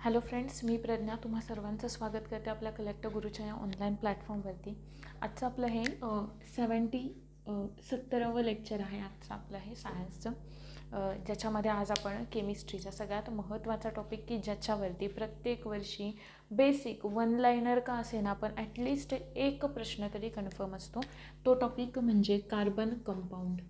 Hello friends, मी प्रज्ञा तुम्हा सर्वांचं स्वागत करते आपल्या कलेक्टर गुरुच्या या ऑनलाईन प्लॅटफॉर्मवरती. आजचं आपलं हे 70वे लेक्चर आहे. आजचं आपलं हे सायन्सचं, ज्याच्यामध्ये आज आपण केमिस्ट्रीचा सगळ्यात महत्त्वाचा टॉपिक की ज्याच्यावरती प्रत्येक वर्षी बेसिक वन लाईनर का असेना पण ॲटलिस्ट एक प्रश्न तरी कन्फर्म असतो. तो टॉपिक म्हणजे कार्बन कंपाऊंड.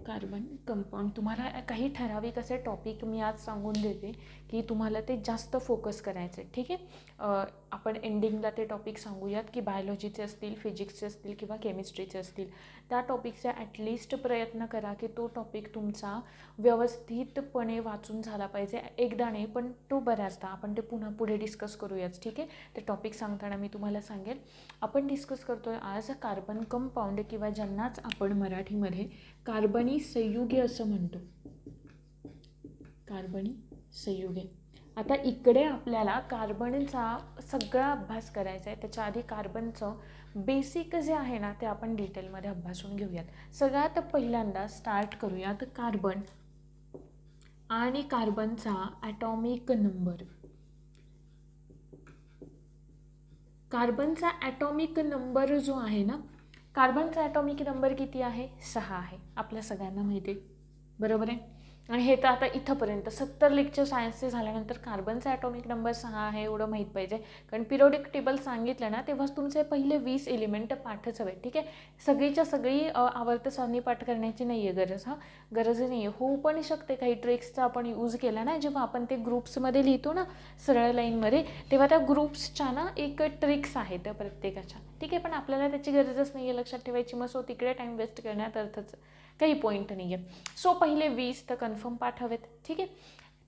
Carbon compound. तुम्हाला काही ठराविक असे टॉपिक मी आज सांगून देते की तुम्हाला ते जास्त फोकस करायचे, ठीक आहे. आपण एंडिंगला ते टॉपिक सांगूयात की बायोलॉजीचे असतील, फिजिक्सचे असतील किंवा केमिस्ट्रीचे असतील. त्या टॉपिकचा ॲटलिस्ट प्रयत्न करा की तो टॉपिक तुमचा व्यवस्थितपणे वाचून झाला पाहिजे. एकदा नाही पण तो बऱ्याचदा. आपण ते पुढे डिस्कस करूयाच, ठीक आहे. ते टॉपिक सांगताना मी तुम्हाला सांगेन. आपण डिस्कस करतोय आज कार्बन कंपाऊंड किंवा ज्यांनाच आपण मराठीमध्ये कार्बनी संयुगे असं म्हणतो. कार्बनी संयुगे. आता इकडे आपल्याला कार्बनचा सगळा अभ्यास करायचा आहे. त्याच्या आधी कार्बनचं बेसिक जे आहे ना ते आपण डिटेलमध्ये अभ्यासून घेऊयात. सगळ्यात पहिल्यांदा स्टार्ट करूयात कार्बन आणि कार्बनचा ॲटॉमिक नंबर. कार्बनचा ॲटॉमिक नंबर जो आहे ना, कार्बनचा ॲटॉमिक नंबर किती आहे? 6 आहे. आपल्या सगळ्यांना माहिती आहे, बरोबर आहे. आणि हे तर आता इथंपर्यंत 70 लेक्चर सायन्सचे झाल्यानंतर कार्बनचा ॲटॉमिक नंबर 6 आहे एवढं माहीत पाहिजे. कारण पिरियोडिक टेबल सांगितलं ना तेव्हाच तुमचे पहिले 20 एलिमेंट पाठच हवे, ठीक आहे. सगळीच्या सगळी आवर्त सारणी पाठ करण्याची नाही आहे गरज. गरज नाही आहे. होऊ पण शकते काही ट्रिक्सचा आपण यूज केला ना, जेव्हा आपण ते ग्रुप्समध्ये लिहितो ना सरळ लाईनमध्ये, तेव्हा त्या ग्रुप्सच्या ना एक ट्रिक्स आहेत प्रत्येकाच्या, ठीक आहे. पण आपल्याला त्याची गरजच नाही आहे लक्षात ठेवायची. मग तिकडे टाईम वेस्ट करण्यात अर्थच काही पॉईंट नाही आहे. सो पहिले 20 तर कन्फर्म पाठ हवेत, ठीक आहे.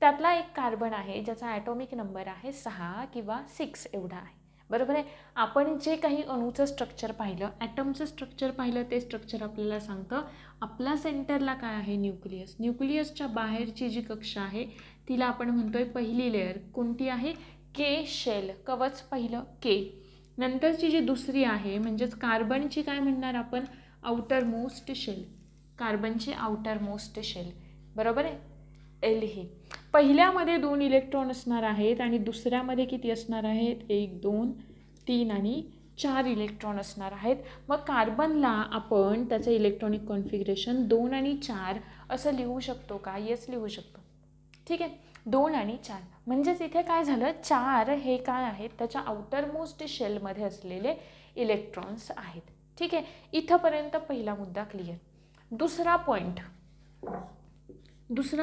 त्यातला एक कार्बन आहे ज्याचा ॲटॉमिक नंबर आहे 6 किंवा 6 एवढा आहे, बरोबर आहे. आपण जे काही अणूचं स्ट्रक्चर पाहिलं, ॲटमचं स्ट्रक्चर पाहिलं, ते स्ट्रक्चर आपल्याला सांगतं आपल्या सेंटरला काय आहे? न्यूक्लियस. न्यूक्लियसच्या बाहेरची जी कक्षा आहे तिला आपण म्हणतोय पहिली लेअर. कोणती आहे? के शेल, कवच पहिलं के. नंतरची जी दुसरी आहे म्हणजेच कार्बनची काय म्हणणार आपण? Outermost shell. कार्बनची आउटर मोस्ट शेल, बरोबर आहे. एल ही पहिल्यामध्ये 2 इलेक्ट्रॉन असणार आहेत आणि दुसऱ्यामध्ये किती असणार आहेत? 1 2 3 आणि 4 इलेक्ट्रॉन असणार आहेत. मग कार्बनला आपण त्याचं इलेक्ट्रॉनिक कॉन्फिगरेशन 2 आणि 4 असं लिहू शकतो का? येस, लिहू शकतो, ठीक आहे. 2 आणि 4 म्हणजेच इथे काय झालं? 4 हे काय आहेत? त्याच्या आउटर मोस्ट शेलमध्ये असलेले इलेक्ट्रॉन्स आहेत, ठीक आहे. इथंपर्यंत पहिला मुद्दा क्लिअर. दुसरा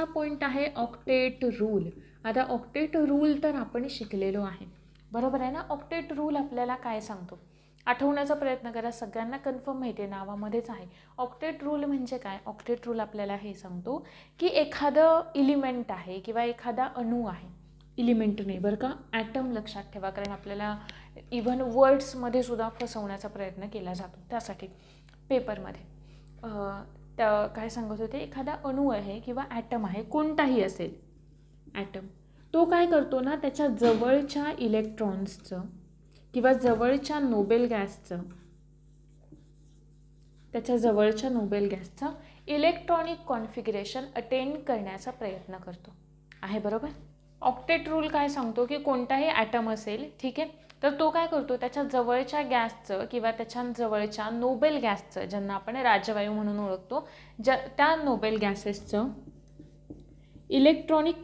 पॉईंट आहे ऑक्टेट रूल. आता ऑक्टेट रूल तर आपण शिकलेलो आहे, बरोबर आहे ना. ऑक्टेट रूल आपल्याला काय सांगतो? आठवण्याचा प्रयत्न करा. सगळ्यांना कन्फर्म माहिती आहे, नावामध्येच आहे. ऑक्टेट रूल म्हणजे काय? ऑक्टेट रूल आपल्याला हे सांगतो की एखादं इलिमेंट आहे किंवा एखादा अणू आहे. इलिमेंट नाही बरं का, ॲटम लक्षात ठेवा. कारण आपल्याला इव्हन वर्ड्समध्ये सुद्धा फसवण्याचा प्रयत्न केला जातो. त्यासाठी पेपरमध्ये त्या काय सांगत होते, एखादा अणू आहे किंवा ॲटम आहे, कोणताही असेल ॲटम, तो काय करतो ना, त्याच्या जवळच्या इलेक्ट्रॉन्सचं किंवा जवळच्या नोबेल गॅसचं इलेक्ट्रॉनिक कॉन्फिगरेशन अटेंड करण्याचा प्रयत्न करतो आहे, बरोबर. ऑक्टेट रूल काय सांगतो की कोणताही ॲटम असेल, ठीक आहे, तर तो काय करतो? त्याच्या जवळच्या गॅसचं किंवा त्याच्या जवळच्या नोबेल गॅसचं, ज्यांना आपण राजवायू म्हणून ओळखतो, त्या नोबेल गॅसेसचं इलेक्ट्रॉनिक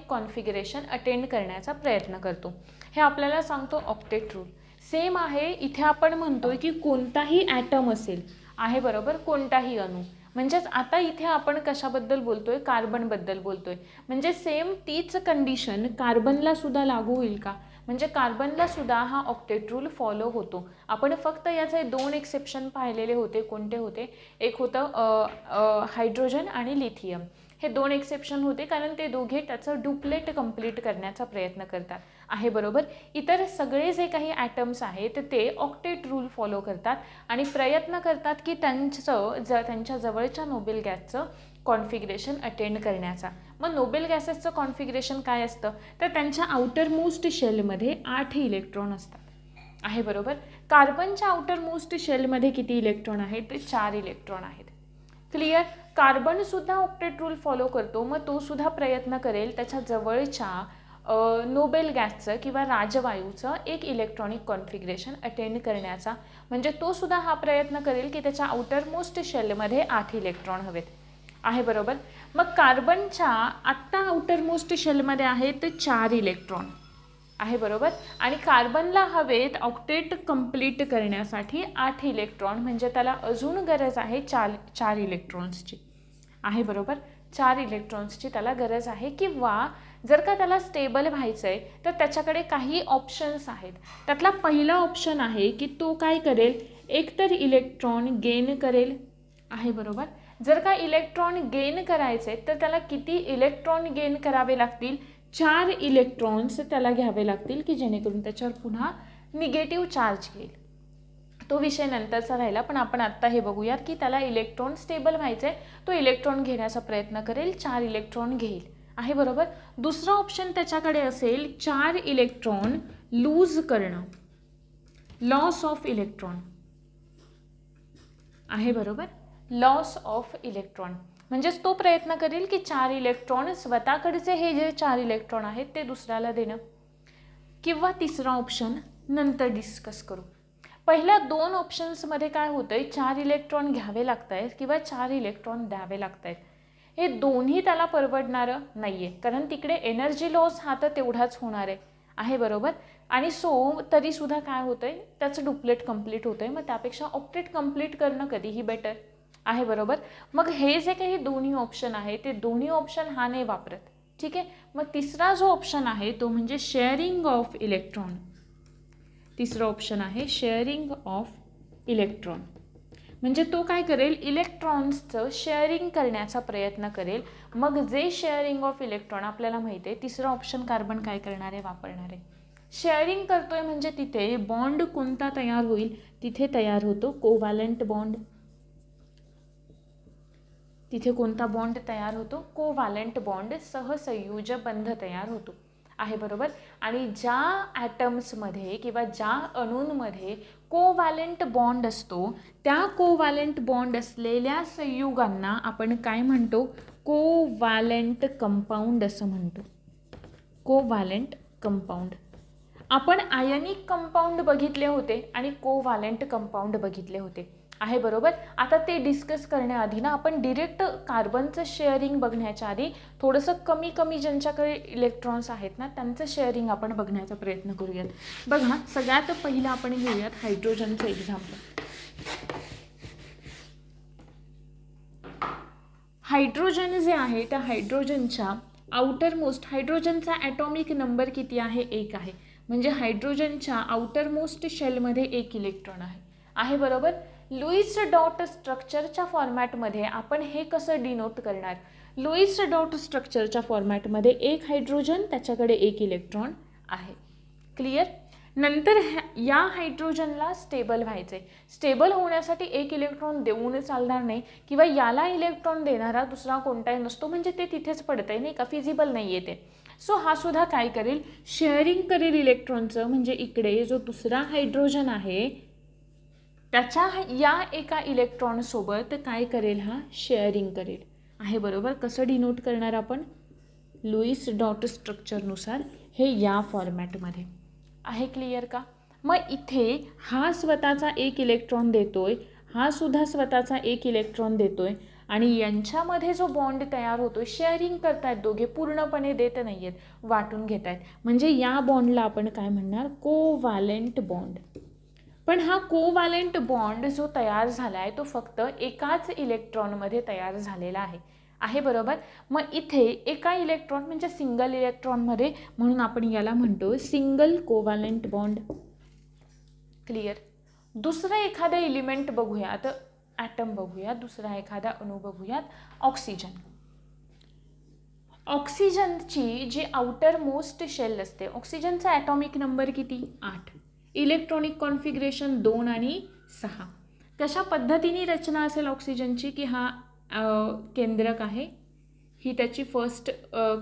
कॉन्फिगरेशन अटेंड करण्याचा प्रयत्न करतो. हे आपल्याला सांगतो ऑक्टेट रूल. सेम आहे इथे आपण म्हणतोय की कोणताही ॲटम असेल आहे, बरोबर, कोणताही अणू. म्हणजेच आता इथे आपण कशाबद्दल बोलतोय? कार्बनबद्दल बोलतोय. म्हणजे सेम तीच कंडिशन कार्बनला सुद्धा लागू होईल का? म्हणजे कार्बनला सुद्धा हा ऑक्टेट रूल फॉलो होतो. आपण फक्त याचे 2 एक्सेप्शन पाहिलेले होते. कोणते होते? एक होतं हायड्रोजन आणि लिथियम. हे 2 एक्सेप्शन होते कारण ते दोघे त्याचं डुप्लेट कंप्लीट करण्याचा प्रयत्न करतात आहे, बरोबर. इतर सगळे जे काही ॲटम्स आहेत ते ऑक्टेट रूल फॉलो करतात आणि प्रयत्न करतात की त्यांच्या जवळच्या नोबेल गॅसचं कॉन्फिगरेशन अटेंड करण्याचा. मग नोबेल गॅसेसचं कॉन्फिगरेशन काय असतं? तर त्यांच्या आउटर मोस्ट शेलमध्ये 8 इलेक्ट्रॉन असतात. आहे बरोबर. कार्बनच्या आउटर मोस्ट शेलमध्ये किती इलेक्ट्रॉन आहेत? ते 4 इलेक्ट्रॉन आहेत. क्लिअर. कार्बन सुद्धा ऑक्टेट रूल फॉलो करतो, मग तो सुद्धा प्रयत्न करेल त्याच्या जवळच्या नोबेल गॅसचं किंवा राजवायूचं एक इलेक्ट्रॉनिक कॉन्फिगरेशन अटेंड करण्याचा. म्हणजे तो सुद्धा हा प्रयत्न करेल की त्याच्या आउटर मोस्ट शेलमध्ये 8 इलेक्ट्रॉन हवेत. आहे बरोबर. मग कार्बनच्या आत्ता आउटर मोस्ट शेलमध्ये आहेत 4 इलेक्ट्रॉन. आहे बरोबर. आणि कार्बनला हवेत ऑक्टेट कंप्लीट करण्यासाठी 8 इलेक्ट्रॉन, म्हणजे त्याला अजून गरज आहे 4 इलेक्ट्रॉन्सची. आहे बरोबर. 4 इलेक्ट्रॉन्सची त्याला गरज आहे. किंवा जर का त्याला स्टेबल व्हायचं आहे तर त्याच्याकडे काही ऑप्शन्स आहेत. त्यातला पहिला ऑप्शन आहे की तो काय करेल, एकतर इलेक्ट्रॉन गेन करेल. आहे बरोबर. जर का इलेक्ट्रॉन गेन करायचे तर त्याला किती इलेक्ट्रॉन गेन करावे लागतील? 4 इलेक्ट्रॉन्स त्याला घ्यावे लागतील की जेणेकरून त्याच्यावर पुन्हा निगेटिव्ह चार्ज येईल. तो विषय नंतरचा राहिला, पण आपण आत्ता हे बघूयात की त्याला इलेक्ट्रॉन स्टेबल व्हायचे आहे. तो इलेक्ट्रॉन घेण्याचा प्रयत्न करेल, 4 इलेक्ट्रॉन घेईल. आहे बरोबर. दुसरा ऑप्शन त्याच्याकडे असेल 4 इलेक्ट्रॉन लूज करणं, लॉस ऑफ इलेक्ट्रॉन. आहे बरोबर. लॉस ऑफ इलेक्ट्रॉन म्हणजेच तो प्रयत्न करेल की 4 इलेक्ट्रॉन स्वतःकडचे हे जे 4 इलेक्ट्रॉन आहेत ते दुसऱ्याला देणं. किंवा तिसरा ऑप्शन नंतर डिस्कस करू. पहिल्या 2 ऑप्शन्समध्ये काय होतं आहे, 4 इलेक्ट्रॉन घ्यावे लागत आहेत किंवा 4 इलेक्ट्रॉन द्यावे लागत आहेत. हे दोन्ही त्याला परवडणारं नाही आहे, कारण तिकडे एनर्जी लॉस हा तर तेवढाच होणार आहे. आहे बरोबर. आणि तरीसुद्धा काय होतं आहे, त्याचं डुप्लेट कंप्लीट होतं आहे. मग त्यापेक्षा ऑक्टेट कंप्लीट करणं कधीही बेटर. आहे बरोबर. मग हे जे काही दोन्ही ऑप्शन आहे ते दोन्ही ऑप्शन हा नाही वापरत. ठीक आहे. मग तिसरा जो ऑप्शन आहे तो म्हणजे शेअरिंग ऑफ इलेक्ट्रॉन. तिसरा ऑप्शन आहे शेअरिंग ऑफ इलेक्ट्रॉन. म्हणजे तो काय करेल, इलेक्ट्रॉन्सचं शेअरिंग करण्याचा प्रयत्न करेल. मग जे शेअरिंग ऑफ इलेक्ट्रॉन आपल्याला माहिती आहे, तिसरा ऑप्शन कार्बन काय करणार आहे, वापरणार आहे. शेअरिंग करतोय म्हणजे तिथे बॉन्ड कोणता तयार होईल, तिथे तयार होतो कोव्हॅलंट बॉन्ड. तिथे कोणता बॉन्ड तयार होतो, कोव्हॅलंट बॉन्ड, सहसंयोज बंध तयार होतो. आहे बरोबर. आणि ज्या ॲटम्समध्ये किंवा ज्या अणूंमध्ये कोव्हॅलंट बॉन्ड असतो त्या कोव्हॅलंट बॉन्ड असलेल्या संयुगांना आपण काय म्हणतो, कोव्हॅलंट कंपाऊंड असं म्हणतो. Covalent compound. आपण आयनिक कंपाऊंड बघितले होते आणि कोव्हॅलंट कंपाऊंड बघितले होते. आहे बरोबर. आता ते डिस्कस करण्याआधी ना आपण डिरेक्ट कार्बनचं शेअरिंग बघण्याच्या आधी थोडंसं कमी ज्यांच्याकडे इलेक्ट्रॉन्स आहेत ना त्यांचं शेअरिंग आपण बघण्याचा प्रयत्न करूयात. बघा, सगळ्यात पहिलं आपण घेऊयात हायड्रोजनचं एक्झाम्पल. हायड्रोजन जे आहे त्या हायड्रोजनच्या आउटर मोस्ट, हायड्रोजनचा ॲटॉमिक नंबर किती आहे, 1 आहे. म्हणजे हायड्रोजनच्या आउटर मोस्ट शेलमध्ये 1 इलेक्ट्रॉन आहे. आहे बरोबर. लुईस डॉट स्ट्रक्चरच्या फॉर्मॅटमध्ये आपण हे कसं डिनोट करणार, लुईस डॉट स्ट्रक्चरच्या फॉर्मॅटमध्ये 1 हायड्रोजन, त्याच्याकडे 1 इलेक्ट्रॉन आहे. क्लिअर. नंतर या हायड्रोजनला स्टेबल व्हायचे. स्टेबल होण्यासाठी 1 इलेक्ट्रॉन देऊन चालणार नाही किंवा याला इलेक्ट्रॉन देणारा दुसरा कोणताही नसतो, म्हणजे ते तिथेच पडतंय नाही का, फिजिबल नाही आहे ते. सो हा सुद्धा काय करेल, शेअरिंग करेल इलेक्ट्रॉनचं. म्हणजे इकडे जो दुसरा हायड्रोजन आहे त्याच्या या एका इलेक्ट्रॉनसोबत काय करेल, हा शेअरिंग करेल. आहे बरोबर. कसं डिनोट करणार आपण, लुईस डॉट स्ट्रक्चरनुसार, हे या फॉर्मॅटमध्ये. आहे क्लिअर का. मग इथे हा स्वतःचा 1 इलेक्ट्रॉन देतोय, हा सुद्धा स्वतःचा 1 इलेक्ट्रॉन देतोय आणि यांच्यामध्ये जो बॉन्ड तयार होतोय, शेअरिंग करतायत दोघे, पूर्णपणे देत नाही आहेत, वाटून घेत आहेत. म्हणजे या बॉन्डला आपण काय म्हणणार, कोव्हॅलंट बॉन्ड. पण हा कोव्हॅलंट बॉन्ड जो तयार झाला आहे तो फक्त एकाच इलेक्ट्रॉनमध्ये तयार झालेला आहे. आहे बरोबर. मग इथे एका इलेक्ट्रॉन म्हणजे सिंगल इलेक्ट्रॉनमध्ये, म्हणून आपण याला म्हणतो सिंगल कोव्हॅलंट बॉन्ड. क्लिअर. दुसरं एखादं एलिमेंट बघूयात, ॲटम बघूयात, दुसरा एखादा अणू बघूयात, ऑक्सिजन. ऑक्सिजनची जी आउटर मोस्ट शेल असते, ऑक्सिजनचा ॲटॉमिक नंबर किती, 8. इलेक्ट्रॉनिक कॉन्फिगरेशन 2 आणि 6. कशा पद्धतीने रचना असेल ऑक्सिजनची की हा केंद्रक आहे, ही त्याची फर्स्ट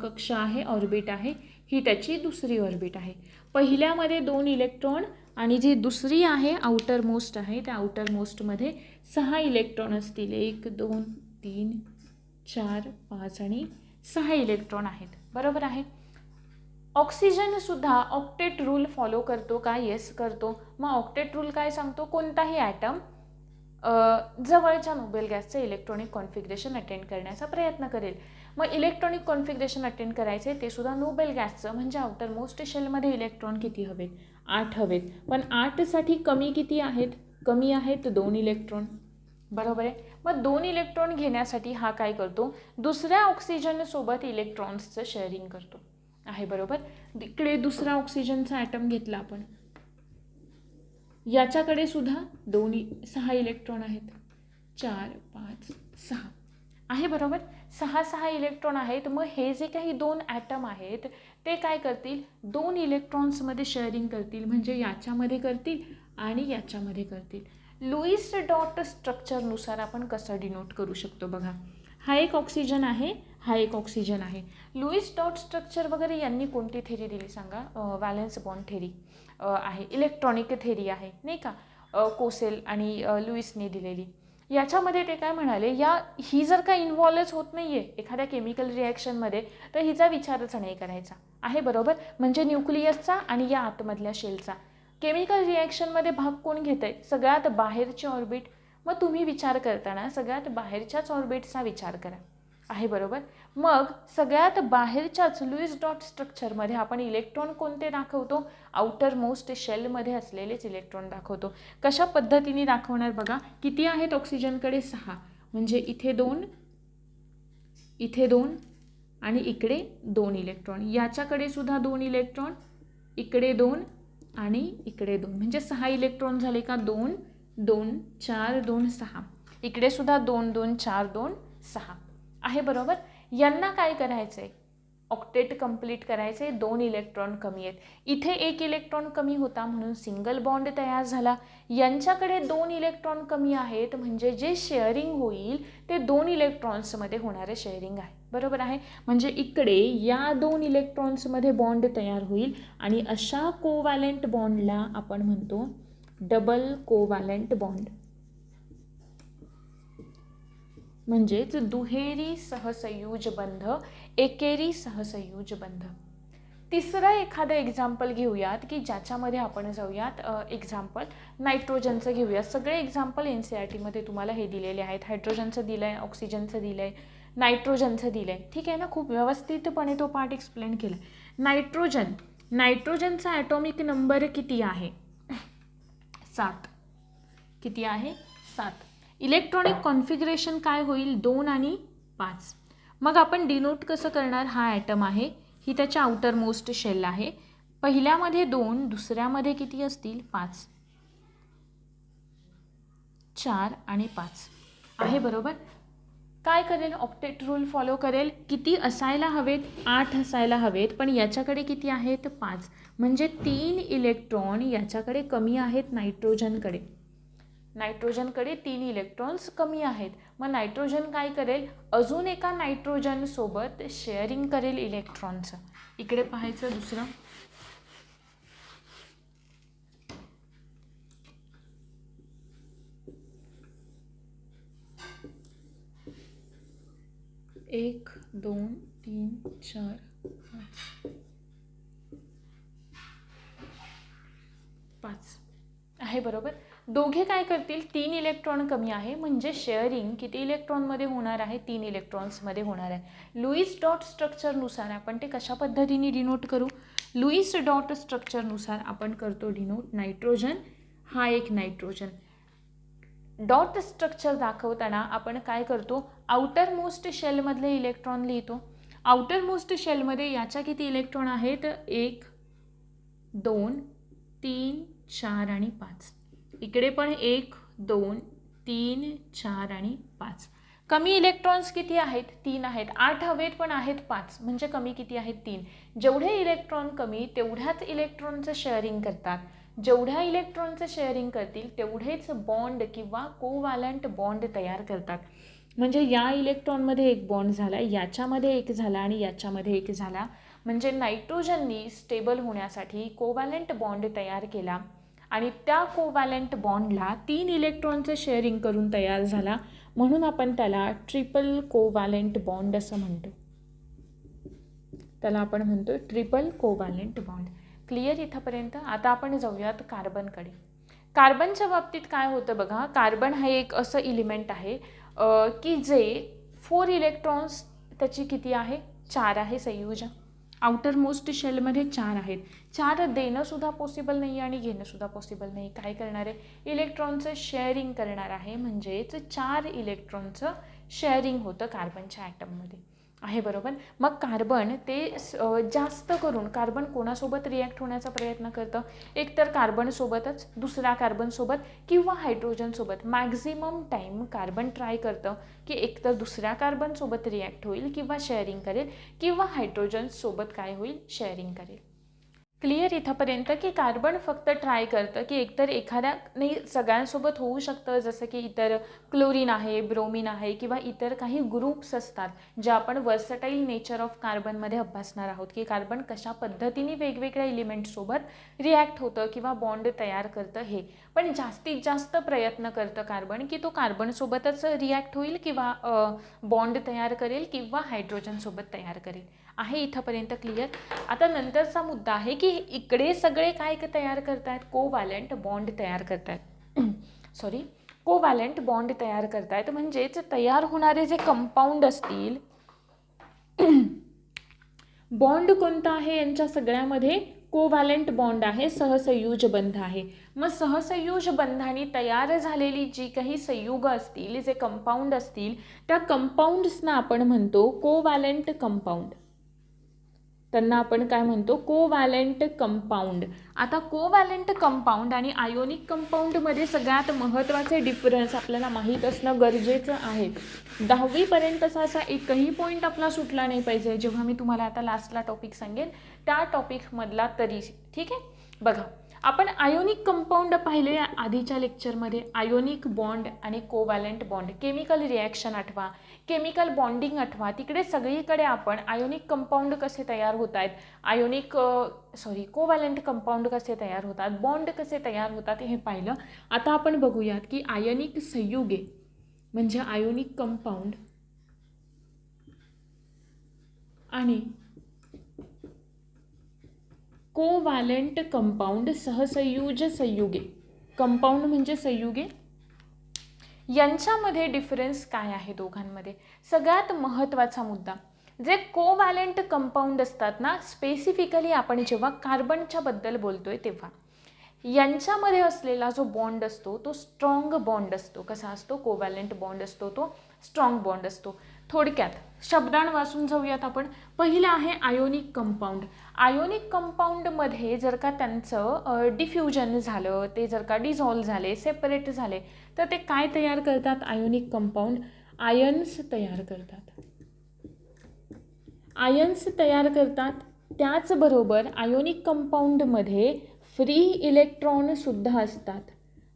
कक्षा आहे, ऑर्बिट आहे, ही त्याची दुसरी ऑर्बिट आहे. पहिल्यामध्ये 2 इलेक्ट्रॉन आणि जी दुसरी आहे आउटर मोस्ट आहे, त्या आउटर मोस्टमध्ये 6 इलेक्ट्रॉन असतील. 1 2 3 4 5 आणि 6 इलेक्ट्रॉन आहेत. बरोबर आहे. ऑक्सिजनसुद्धा ऑक्टेट रूल फॉलो करतो का? येस करतो. मग ऑक्टेट रूल काय सांगतो? कोणताही ॲटम जवळच्या नोबेल गॅसचं इलेक्ट्रॉनिक कॉन्फिगरेशन अटेंड करण्याचा प्रयत्न करेल. मग इलेक्ट्रॉनिक कॉन्फिगरेशन अटेंड करायचे ते सुद्धा नोबेल गॅसचं, म्हणजे आउटर मोस्ट शेलमध्ये इलेक्ट्रॉन किती हवेत? 8 हवेत. पण 8साठी कमी किती आहेत? कमी आहेत 2 इलेक्ट्रॉन. बरोबर आहे. मग 2 इलेक्ट्रॉन घेण्यासाठी हा काय करतो? दुसऱ्या ऑक्सिजनसोबत इलेक्ट्रॉन्सचं शेअरिंग करतो आहे. बरोबर. इकडे दुसरा ऑक्सिजनचा ॲटम घेतला आपण, याच्याकडे सुद्धा 6 इलेक्ट्रॉन आहेत. 4 5 6 आहे. बरोबर. 6 इलेक्ट्रॉन आहेत. मग हे जे काही 2 ॲटम आहेत ते काय करतील? 2 इलेक्ट्रॉन्समध्ये शेअरिंग करतील, म्हणजे याच्यामध्ये करतील आणि याच्यामध्ये करतील. लुईस डॉट स्ट्रक्चरनुसार आपण कसं डिनोट करू शकतो बघा. हा एक ऑक्सिजन आहे, हा एक ऑक्सिजन आहे. लुईस डॉट स्ट्रक्चर वगैरे यांनी कोणती थेरी दिली सांगा? व्हॅलेन्स बॉन्ड थेरी आहे, इलेक्ट्रॉनिक थेरी आहे नाही का, कोसेल आणि लुईसने दिलेली. याच्यामध्ये ते काय म्हणाले, ही जर का इन्व्हॉल्वच होत नाही आहे एखाद्या केमिकल रिॲक्शनमध्ये तर हिचा विचारच नाही करायचा आहे. बरोबर. म्हणजे न्यूक्लियसचा आणि या आतमधल्या शेलचा. केमिकल रिॲक्शनमध्ये भाग कोण घेत आहे? सगळ्यात बाहेरची ऑर्बिट. मग तुम्ही विचार करताना सगळ्यात बाहेरच्याच ऑर्बिटचा विचार करा आहे. बरोबर. मग सगळ्यात बाहेरच्याच लुईस डॉट स्ट्रक्चरमध्ये आपण इलेक्ट्रॉन कोणते दाखवतो? आउटर मोस्ट शेलमध्ये असलेलेच इलेक्ट्रॉन दाखवतो. कशा पद्धतीने दाखवणार बघा. किती आहेत ऑक्सिजनकडे? 6. म्हणजे इथे 2, इथे 2 आणि इकडे 2 इलेक्ट्रॉन. याच्याकडे सुद्धा 2 इलेक्ट्रॉन, इकडे 2 आणि इकडे 2, म्हणजे 6 इलेक्ट्रॉन झाले का? 2 2 4 2 6. इकडे सुद्धा 2 2 4 2 6 आहे. बरोबर. यांना काय करायचं आहे? ऑक्टेट कंप्लीट करायचे. 2 इलेक्ट्रॉन कमी आहेत. इथे 1 इलेक्ट्रॉन कमी होता म्हणून सिंगल बॉन्ड तयार झाला. यांच्याकडे 2 इलेक्ट्रॉन कमी आहेत, म्हणजे जे शेअरिंग होईल ते 2 इलेक्ट्रॉन्समध्ये होणारे शेअरिंग आहे. बरोबर आहे. म्हणजे इकडे या 2 इलेक्ट्रॉन्समध्ये बॉन्ड तयार होईल आणि अशा कोव्हॅलेंट बॉन्डला आपण म्हणतो डबल कोव्हॅलेंट बॉन्ड, म्हणजेच दुहेरी सहसंयुज बंध, एकेरी सहसंयुज बंध. तिसरं एखादं एक्झाम्पल घेऊयात की ज्याच्यामध्ये आपण जाऊयात. एक्झाम्पल नायट्रोजनचं घेऊयात. सगळे एक्झाम्पल NCERTमध्ये तुम्हाला हे दिलेले आहेत. हायड्रोजनचं दिलं आहे, ऑक्सिजनचं दिलं आहे, नायट्रोजनचं दिलं आहे. ठीक आहे ना. खूप व्यवस्थितपणे तो पार्ट एक्सप्लेन केला. नायट्रोजनचा ॲटॉमिक नंबर किती आहे? 7. किती आहे? 7. इलेक्ट्रॉनिक कॉन्फिगरेशन काय होईल? 2 आणि 5. मग आपण डिनोट कसं करणार? हा ॲटम आहे, ही त्याच्या आउटर मोस्ट शेल आहे. पहिल्यामध्ये 2, दुसऱ्यामध्ये किती असतील? 5. 4 आणि 5 आहे. बरोबर. काय करेल? ऑक्टेट रूल फॉलो करेल. किती असायला हवेत? 8 असायला हवेत. पण याच्याकडे किती आहेत? 5. म्हणजे 3 इलेक्ट्रॉन याच्याकडे कमी आहेत नायट्रोजनकडे. नायट्रोजनकडे 3 इलेक्ट्रॉन्स कमी आहेत. मग नायट्रोजन काय करेल? अजून एका नायट्रोजनसोबत शेअरिंग करेल इलेक्ट्रॉनचं. इकडे पाहायचं दुसरं. एक 2 3 4 5 आहे. बरोबर. दोघे काय करतील? 3 इलेक्ट्रॉन कमी आहे, म्हणजे शेअरिंग किती इलेक्ट्रॉनमध्ये होणार आहे? 3 इलेक्ट्रॉन्समध्ये होणार आहे. लुईस डॉट स्ट्रक्चरनुसार आपण ते कशा पद्धतीने डिनोट करू? लुईस डॉट स्ट्रक्चरनुसार आपण करतो डिनोट. नायट्रोजन, हा एक नायट्रोजन. डॉट स्ट्रक्चर दाखवताना आपण काय करतो? आउटर मोस्ट शेलमधले इलेक्ट्रॉन लिहितो. आउटर मोस्ट शेलमध्ये याच्या किती इलेक्ट्रॉन आहेत? 1 2 3 4 आणि 5. इकडे पण 1 2 3 4 आणि 5. कमी इलेक्ट्रॉन्स किती आहेत? 3 आहेत. 8 हवेत पण आहेत 5, म्हणजे कमी किती आहेत? 3. जेवढे इलेक्ट्रॉन कमी तेवढ्याच इलेक्ट्रॉनचं शेअरिंग करतात. जेवढ्या इलेक्ट्रॉनचं शेअरिंग करतील तेवढेच बॉन्ड किंवा कोव्हॅलंट बॉन्ड तयार करतात. म्हणजे या इलेक्ट्रॉनमध्ये एक बॉन्ड झाला, याच्यामध्ये एक झाला आणि याच्यामध्ये एक झाला. म्हणजे नायट्रोजननी स्टेबल होण्यासाठी कोव्हॅलंट बॉन्ड तयार केला आणि त्या कोवॅलेंट बॉन्डला 3 इलेक्ट्रॉनचं शेअरिंग करून तयार झाला, म्हणून आपण त्याला ट्रिपल कोवॅलेंट बॉन्ड असं म्हणतो. त्याला आपण म्हणतो ट्रिपल कोवॅलेंट बॉन्ड. क्लिअर इथंपर्यंत? आता आपण जाऊयात कार्बनकडे. कार्बनच्या बाबतीत काय होतं बघा, कार्बन हा एक असं इलिमेंट आहे की जे 4 इलेक्ट्रॉन्स, त्याची किती आहे, 4 आहे संयोजन. आउटर मोस्ट शेलमध्ये 4 आहेत. 4 देणंसुद्धा पॉसिबल नाही आणि घेणंसुद्धा पॉसिबल नाही. काय करणार आहे, इलेक्ट्रॉनचं शेअरिंग करणार आहे, म्हणजेच 4 इलेक्ट्रॉनचं शेअरिंग होतं कार्बनच्या ॲटममध्ये. आहे बरोबर. मग कार्बन ते जास्त करून कार्बन कोणासोबत रिॲक्ट होण्याचा प्रयत्न करतं, एकतर कार्बनसोबतच, दुसऱ्या कार्बनसोबत किंवा हायड्रोजनसोबत. मॅक्झिमम टाईम कार्बन ट्राय करतं की एकतर दुसऱ्या कार्बनसोबत रिॲक्ट होईल किंवा शेअरिंग करेल, किंवा हायड्रोजनसोबत काय होईल, शेअरिंग करेल. क्लिअर इथंपर्यंत की कार्बन फक्त ट्राय करतं की एकतर एखाद्या नाही, सगळ्यांसोबत होऊ शकतं, जसं की इतर क्लोरीन आहे, ब्रोमीन आहे, किंवा इतर काही ग्रुप्स असतात जे आपण वर्सटाईल नेचर ऑफ कार्बनमध्ये अभ्यासणार आहोत की कार्बन कशा पद्धतीने वेगवेगळ्या इलिमेंट्ससोबत रिॲक्ट होतं किंवा बॉन्ड तयार करतं हे. पण जास्तीत जास्त प्रयत्न करतं कार्बन की तो कार्बनसोबतच रिॲक्ट होईल किंवा बॉन्ड तयार करेल किंवा हायड्रोजनसोबत तयार करेल. आहे इथंपर्यंत क्लिअर? आता नंतरचा मुद्दा आहे की इकडे सगळे काय तयार करतायत, कोवॅलेंट बॉन्ड तयार करतायत. सॉरी, कोवॅलेंट बॉन्ड तयार करतायत, म्हणजेच तयार होणारे जे कंपाऊंड असतील, बॉन्ड कोणता आहे यांच्या सगळ्यामध्ये, कोवॅलेंट बॉन्ड आहे, सहसंयुज बंध आहे. मग सहसंयुज बंधाने तयार झालेली जी काही संयुग असतील, जे कंपाऊंड असतील, त्या कंपाऊंड्सना आपण म्हणतो कोवॅलेंट कंपाऊंड. त्यांना आपण काय म्हणतो, कोवॅलेंट कंपाऊंड. आता कोवॅलेंट कंपाऊंड आणि आयोनिक कंपाऊंडमध्ये सगळ्यात महत्त्वाचे डिफरन्स आपल्याला माहीत असणं गरजेचं आहे. 10वीपर्यंतचा असा एकही पॉईंट आपला सुटला नाही पाहिजे, जेव्हा मी तुम्हाला आता लास्टला टॉपिक सांगेन त्या टॉपिकमधला तरी. ठीक आहे, बघा आपण आयोनिक कंपाऊंड पाहिले आधीच्या लेक्चरमध्ये. आयोनिक बॉन्ड आणि कोवॅलेंट बॉन्ड, केमिकल रिॲक्शन आठवा, केमिकल बॉन्डिंग आठवा. तिकडे सगळीकडे आपण आयोनिक कंपाऊंड कसे तयार होत आहेत, कोवॅलेंट कंपाऊंड कसे तयार होतात, बॉन्ड कसे तयार होतात हे पाहिलं. आता आपण बघूयात की आयोनिक संयुगे म्हणजे आयोनिक कंपाऊंड आणि कोवॅलेंट कंपाऊंड, सहसंयुज संयुगे, कंपाऊंड म्हणजे संयुगे, यांच्यामध्ये डिफरन्स काय आहे दोघांमध्ये. सगळ्यात महत्त्वाचा मुद्दा, जे कोवॅलेंट कंपाऊंड असतात ना, स्पेसिफिकली आपण जेव्हा कार्बनच्या बद्दल बोलतोय तेव्हा यांच्यामध्ये असलेला जो बॉन्ड असतो तो स्ट्रॉंग बॉन्ड असतो. कसा असतो, कोवॅलेंट बॉन्ड असतो तो स्ट्रॉंग बॉन्ड असतो. थोडक्यात शब्दांवाचून जाऊयात आपण. पहिलं आहे आयोनिक कंपाऊंड. आयोनिक कंपाऊंडमध्ये जर का त्यांचं डिफ्युजन झालं, ते जर का डिझॉल्व झाले, सेपरेट झाले, तर ते काय तयार करतात, आयोनिक कंपाऊंड आयन्स तयार करतात. आयन्स तयार करतात. त्याचबरोबर आयोनिक कंपाऊंडमध्ये फ्री इलेक्ट्रॉनसुद्धा असतात.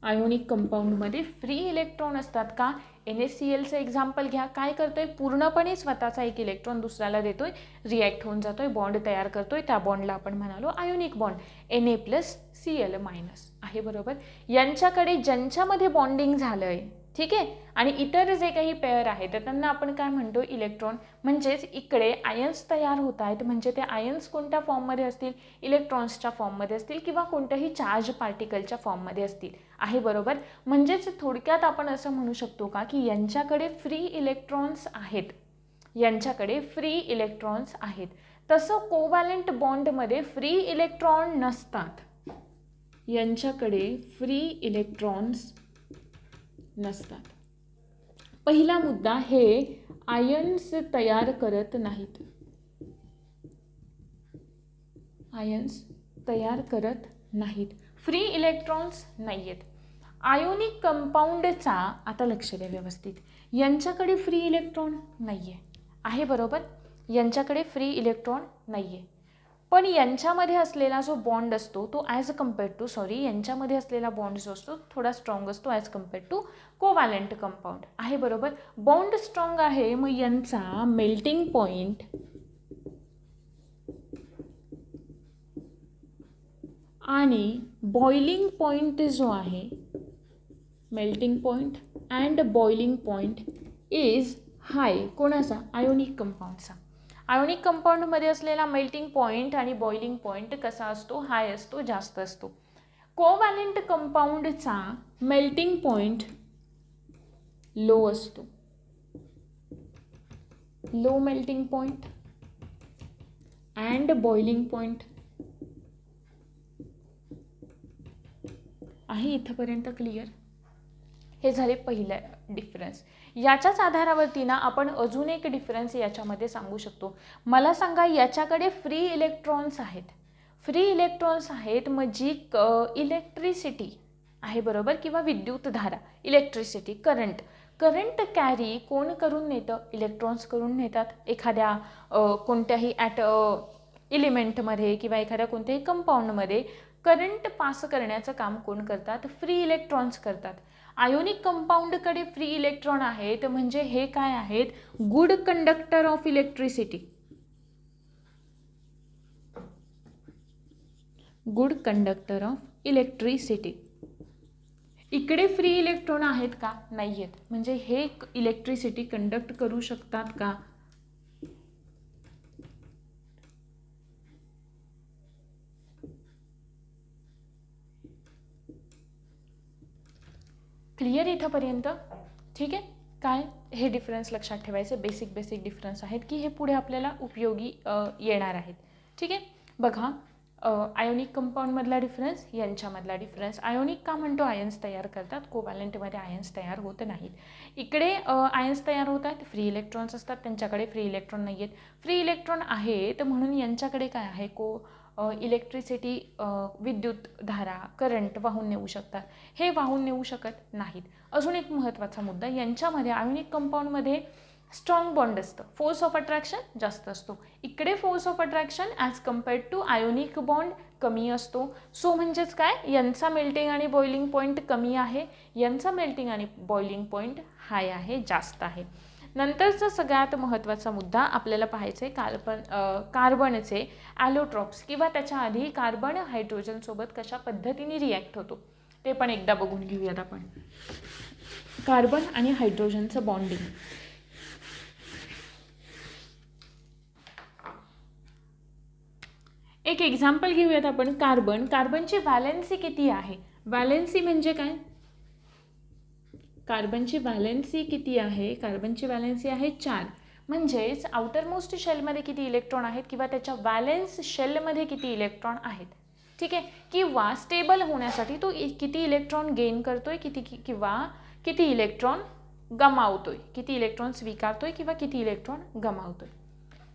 आयोनिक कंपाऊंडमध्ये फ्री इलेक्ट्रॉन असतात का, NaClचं एक्झाम्पल घ्या. काय करतोय, पूर्णपणे स्वतःचा एक इलेक्ट्रॉन दुसऱ्याला देतोय, रिॲक्ट होऊन जातोय, बॉन्ड तयार करतोय. त्या बॉन्डला आपण म्हणालो आयोनिक बॉन्ड, Na+Cl- आहे बरोबर. यांच्याकडे ज्यांच्यामध्ये बॉन्डिंग झालंय, ठीक आहे, आणि इतर जे काही पेअर आहेत तर त्यांना आपण काय म्हणतो, इलेक्ट्रॉन. म्हणजेच इकडे आयन्स तयार होत आहेत, म्हणजे ते आयन्स कोणत्या फॉर्ममध्ये असतील, इलेक्ट्रॉन्सच्या फॉर्ममध्ये असतील किंवा कोणत्याही चार्ज पार्टिकलच्या फॉर्ममध्ये असतील. आहे बरोबर. म्हणजेच थोडक्यात आपण असं म्हणू शकतो का की यांच्याकडे फ्री इलेक्ट्रॉन्स आहेत, यांच्याकडे फ्री इलेक्ट्रॉन्स आहेत. तसं कोवॅलेंट बॉन्डमध्ये फ्री इलेक्ट्रॉन नसतात, यांच्याकडे फ्री इलेक्ट्रॉन्स नसतात. पहिला मुद्दा, हे आयन्स तयार करत नाहीत, आयन्स तयार करत नाहीत, फ्री इलेक्ट्रॉन्स नाही आहेत. आयोनिक कंपाऊंडचा आता लक्ष द्या व्यवस्थित, यांच्याकडे फ्री इलेक्ट्रॉन नाही आहे. आहे बरोबर, यांच्याकडे फ्री इलेक्ट्रॉन नाही आहे. पण यांच्यामध्ये असलेला जो बॉन्ड असतो तो ॲज कम्पेअर्ड टू यांच्यामध्ये असलेला बॉन्ड जो असतो थोडा स्ट्रॉंग असतो as compared to covalent compound. आहे बरोबर. बॉन्ड स्ट्रॉंग आहे, मग यांचा मेल्टिंग पॉईंट आणि बॉइलिंग पॉईंट जो आहे, melting point and boiling point is high. कोणाचा? आयोनिक कंपाऊंडचा. आयोनिक कंपाऊंडमध्ये असलेला मेल्टिंग पॉईंट आणि बॉइलिंग पॉईंट कसा असतो? हाय असतो, जास्त असतो. कोव्हॅलेंट कंपाऊंडचा मेल्टिंग पॉईंट लो असतो, low melting point and boiling point आहे. इथपर्यंत क्लिअर? हे झाले पहिला डिफरन्स. याच्याच आधारावरती ना आपण अजून एक डिफरन्स याच्यामध्ये सांगू शकतो. मला सांगा, याच्याकडे फ्री इलेक्ट्रॉन्स आहेत, फ्री इलेक्ट्रॉन्स आहेत मग जी इलेक्ट्रिसिटी आहे बरोबर, किंवा विद्युतधारा, इलेक्ट्रिसिटी, करंट कॅरी कोण करून नेतं? इलेक्ट्रॉन्स करून नेतात. एखाद्या कोणत्याही एलिमेंटमध्ये किंवा एखाद्या कोणत्याही कंपाऊंडमध्ये करंट पास करण्याचं काम कोण करतात? फ्री इलेक्ट्रॉन्स करतात. आयोनिक कंपाऊंडकडे फ्री इलेक्ट्रॉन आहेत, म्हणजे हे काय आहेत? Good conductor of electricity, good conductor of electricity. इकडे फ्री इलेक्ट्रॉन आहेत का? नाही आहेत. म्हणजे हे इलेक्ट्रिसिटी कंडक्ट करू शकतात का? क्लिअर इथपर्यंत? ठीक आहे. काय हे डिफरन्स लक्षात ठेवायचे, बेसिक डिफरन्स आहेत की हे पुढे आपल्याला उपयोगी येणार आहेत. ठीक आहे. बघा, आयोनिक कंपाऊंडमधला डिफरन्स, यांच्यामधला डिफरन्स. आयोनिक का म्हणतो? आयन्स तयार करतात, कोव्हॅलेंटमध्ये आयन्स तयार होत नाहीत. इकडे आयन्स तयार होतात, फ्री इलेक्ट्रॉन्स असतात, त्यांच्याकडे फ्री इलेक्ट्रॉन नाही आहेत. फ्री इलेक्ट्रॉन आहेत म्हणून यांच्याकडे काय आहे? इलेक्ट्रिसिटी, विद्युतधारा, करंट वाहून नेऊ शकतात. हे वाहून नेऊ शकत नाहीत. अजून एक महत्त्वाचा मुद्दा, यांच्यामध्ये आयोनिक कंपाऊंडमध्ये स्ट्रॉंग बॉन्ड असतं, फोर्स ऑफ अट्रॅक्शन जास्त असतो. इकडे force of attraction as compared to ionic bond कमी असतो. सो म्हणजेच काय? यांचा मेल्टिंग आणि बॉइलिंग पॉईंट कमी आहे, यांचा मेल्टिंग आणि बॉइलिंग पॉईंट हाय आहे, जास्त आहे. नंतरचा सगळ्यात महत्त्वाचा मुद्दा आपल्याला पाहायचा आहे कार्बनचे ॲलोट्रॉप्स, किंवा त्याच्या आधी कार्बन हायड्रोजनसोबत कशा पद्धतीने रिॲक्ट होतो ते पण एकदा बघून घेऊयात आपण. कार्बन आणि हायड्रोजनचं बॉन्डिंग. एक एक्झाम्पल घेऊयात आपण. कार्बनची व्हॅलेन्सी किती आहे? व्हॅलेन्सी म्हणजे काय? कार्बनची व्हॅलेन्सी किती आहे? कार्बनची व्हॅलेन्सी आहे 4. म्हणजेच आउटरमोस्ट शेलमध्ये किती इलेक्ट्रॉन आहेत, किंवा त्याच्या व्हॅलेन्स शेलमध्ये किती इलेक्ट्रॉन आहेत. ठीक आहे. किंवा स्टेबल होण्यासाठी तो किती इलेक्ट्रॉन गेन करतोय, किंवा किती इलेक्ट्रॉन गमावतोय, किती इलेक्ट्रॉन स्वीकारतोय किंवा किती इलेक्ट्रॉन गमावतोय.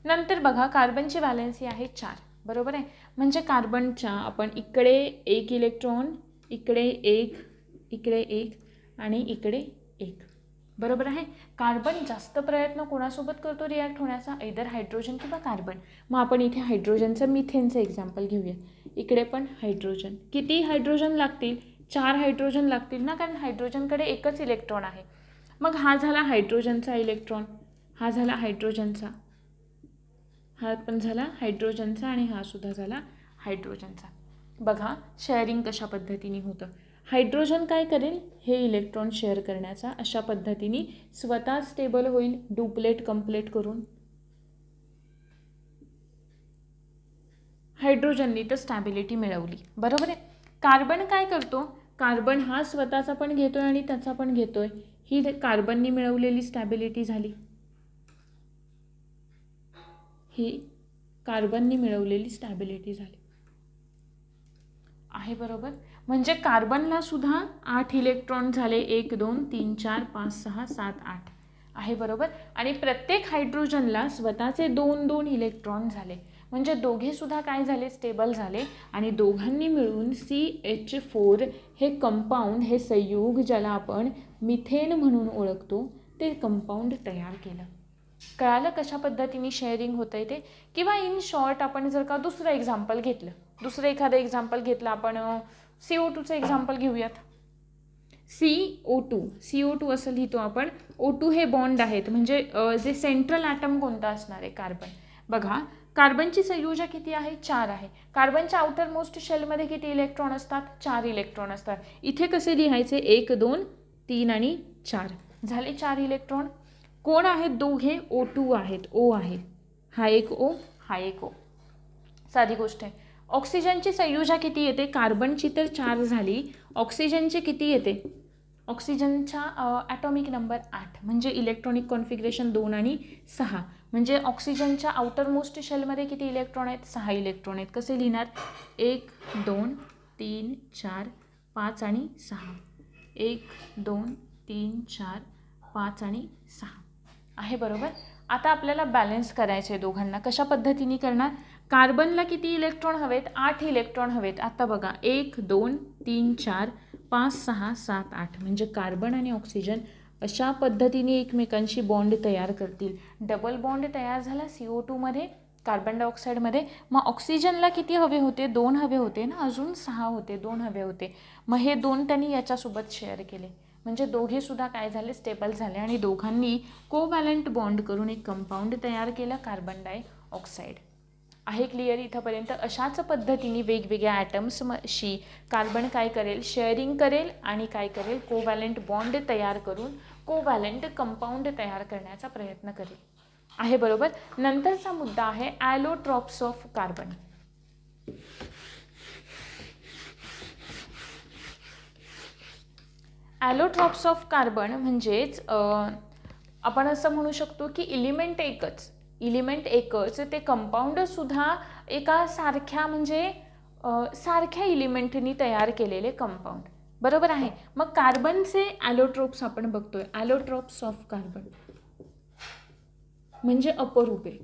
नंतर बघा, कार्बनची व्हॅलेन्सी आहे 4, बरोबर आहे. म्हणजे कार्बनच्या आपण इकडे 1 इलेक्ट्रॉन, इकडे 1, इकडे 1 आणि इकडे 1, बरोबर आहे. कार्बन जास्त प्रयत्न कोणासोबत करतो रिॲक्ट होण्याचा? इधर हायड्रोजन किंवा कार्बन. मग आपण इथे हायड्रोजनचं, मिथेनचं एक्झाम्पल घेऊया. इकडे पण हायड्रोजन. किती हायड्रोजन लागतील? 4 हायड्रोजन लागतील ना, कारण हायड्रोजनकडे एकच इलेक्ट्रॉन आहे. मग हा झाला हायड्रोजनचा इलेक्ट्रॉन, हा झाला हायड्रोजनचा, हा पण झाला हायड्रोजनचा आणि हा सुद्धा झाला हायड्रोजनचा. बघा शेअरिंग कशा पद्धतीने होतं. हायड्रोजन काय करेल? हे इलेक्ट्रॉन शेअर करण्याचा अशा पद्धतीने स्वतः स्टेबल होईल, डुप्लेट कंप्लीट करून. हायड्रोजननी तर स्टॅबिलिटी मिळवली, बरोबर आहे. कार्बन काय करतो? कार्बन हा स्वतःचा पण घेतोय आणि त्याचा पण घेतोय. ही कार्बननी मिळवलेली स्टॅबिलिटी झाली, ही कार्बननी मिळवलेली स्टॅबिलिटी झाली आहे, बरोबर. म्हणजे कार्बनला सुद्धा 8 इलेक्ट्रॉन झाले, 1 2 3 4 5 6 7 8 आहे, बरोबर. आणि प्रत्येक हायड्रोजनला स्वतःचे 2 2 इलेक्ट्रॉन झाले. म्हणजे दोघे सुद्धा काय झाले? स्टेबल झाले. आणि दोघांनी मिळून CH4 हे कंपाऊंड, हे संयुग ज्याला आपण मिथेन म्हणून ओळखतो, ते कंपाऊंड तयार केलं. कळालं कशा पद्धतीने शेअरिंग होतंय ते. किंवा इन शॉर्ट आपण जर का दुसरं एक्झाम्पल घेतलं, दुसरं एखादं एक्झाम्पल घेतलं, आपण CO2चं एक्झाम्पल घेऊयात. CO2 असं लिहितो आपण. O2 हे बॉन्ड आहेत, म्हणजे जे सेंट्रल ॲटम कोणता असणार आहे? कार्बन. बघा कार्बनची संयोजक किती आहे 4 आहे. कार्बनच्या आउटर मोस्ट शेलमध्ये किती इलेक्ट्रॉन असतात 4 इलेक्ट्रॉन असतात. इथे कसे लिहायचे 1 2 3 आणि 4 झाले 4 इलेक्ट्रॉन. कोण आहेत दोघे O2 आहेत, O आहे, हा एक O हा एक O. साधी गोष्ट आहे. ऑक्सिजनची संयोजक किती येते कार्बनची तर 4 झाली, ऑक्सिजनची किती येते ऑक्सिजनचा ॲटॉमिक नंबर 8 म्हणजे इलेक्ट्रॉनिक कॉन्फिगरेशन 2 आणि 6 म्हणजे ऑक्सिजनच्या आउटर मोस्ट शेलमध्ये किती इलेक्ट्रॉन आहेत 6 इलेक्ट्रॉन आहेत. कसे लिहिणार 1 2 3 4 5 आणि 6 1 2 3 4 5 आणि 6 आहे बरोबर. आता आपल्याला बॅलन्स करायचे आहे दोघांना. कशा पद्धतीने करणार कार्बनला किती इलेक्ट्रॉन हवेत 8 इलेक्ट्रॉन हवेत. आता बघा 1 2 3 4 5 6 7 8 म्हणजे कार्बन आणि ऑक्सिजन अशा पद्धतीने एकमेकांशी बॉन्ड तयार करतील. डबल बॉन्ड तयार झाला CO2 मध्ये कार्बन डायऑक्साईडमध्ये. मग ऑक्सिजनला किती हवे होते 2 हवे होते ना, अजून 6 होते 2 हवे होते. मग हे 2 त्यांनी याच्यासोबत शेअर केले म्हणजे दोघे सुद्धा काय झाले स्टेबल झाले आणि दोघांनी कोव्हॅलंट बॉन्ड करून एक कंपाऊंड तयार केलं कार्बन डायऑक्साईड. आहे क्लिअर इथंपर्यंत. अशाच पद्धतीने वेगवेगळ्या ॲटम्सशी कार्बन काय करेल शेअरिंग करेल आणि काय करेल कोव्हॅलंट बॉन्ड तयार करून कोव्हॅलंट कंपाऊंड तयार करण्याचा प्रयत्न करेल. आहे बरोबर. नंतरचा मुद्दा आहे ॲलोट्रॉप्स ऑफ कार्बन. ॲलोट्रॉप्स ऑफ कार्बन म्हणजेच आपण असं म्हणू शकतो की इलिमेंट एकच ते कंपाऊंडसुद्धा एका सारख्या म्हणजे सारख्या इलिमेंटनी तयार केलेले कंपाऊंड बरोबर आहे. मग कार्बनचे ॲलोट्रॉप्स आपण बघतोय. ॲलोट्रॉप्स ऑफ कार्बन म्हणजे अपरूपे.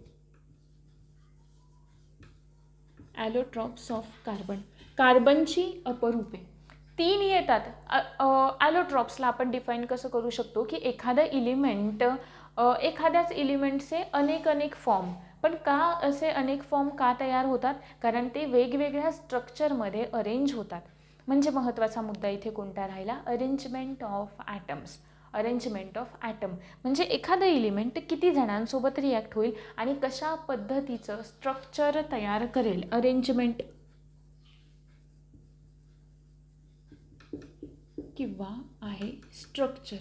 ॲलोट्रॉप्स ऑफ कार्बन कार्बनची अपरूपे 3 येतात. ॲलोट्रॉप्सला आपण डिफाईन कसं करू शकतो की एखादं इलिमेंट एखाद्याच इलिमेंटचे अनेक फॉर्म. पण का असे अनेक फॉर्म का तयार होतात कारण ते वेगवेगळ्या स्ट्रक्चरमध्ये अरेंज होतात. म्हणजे महत्त्वाचा मुद्दा इथे कोणता राहिला arrangement of atoms. Arrangement of atom म्हणजे एखादं इलिमेंट किती जणांसोबत रिॲक्ट होईल आणि कशा पद्धतीचं स्ट्रक्चर तयार करेल अरेंजमेंट किंवा आहे स्ट्रक्चर.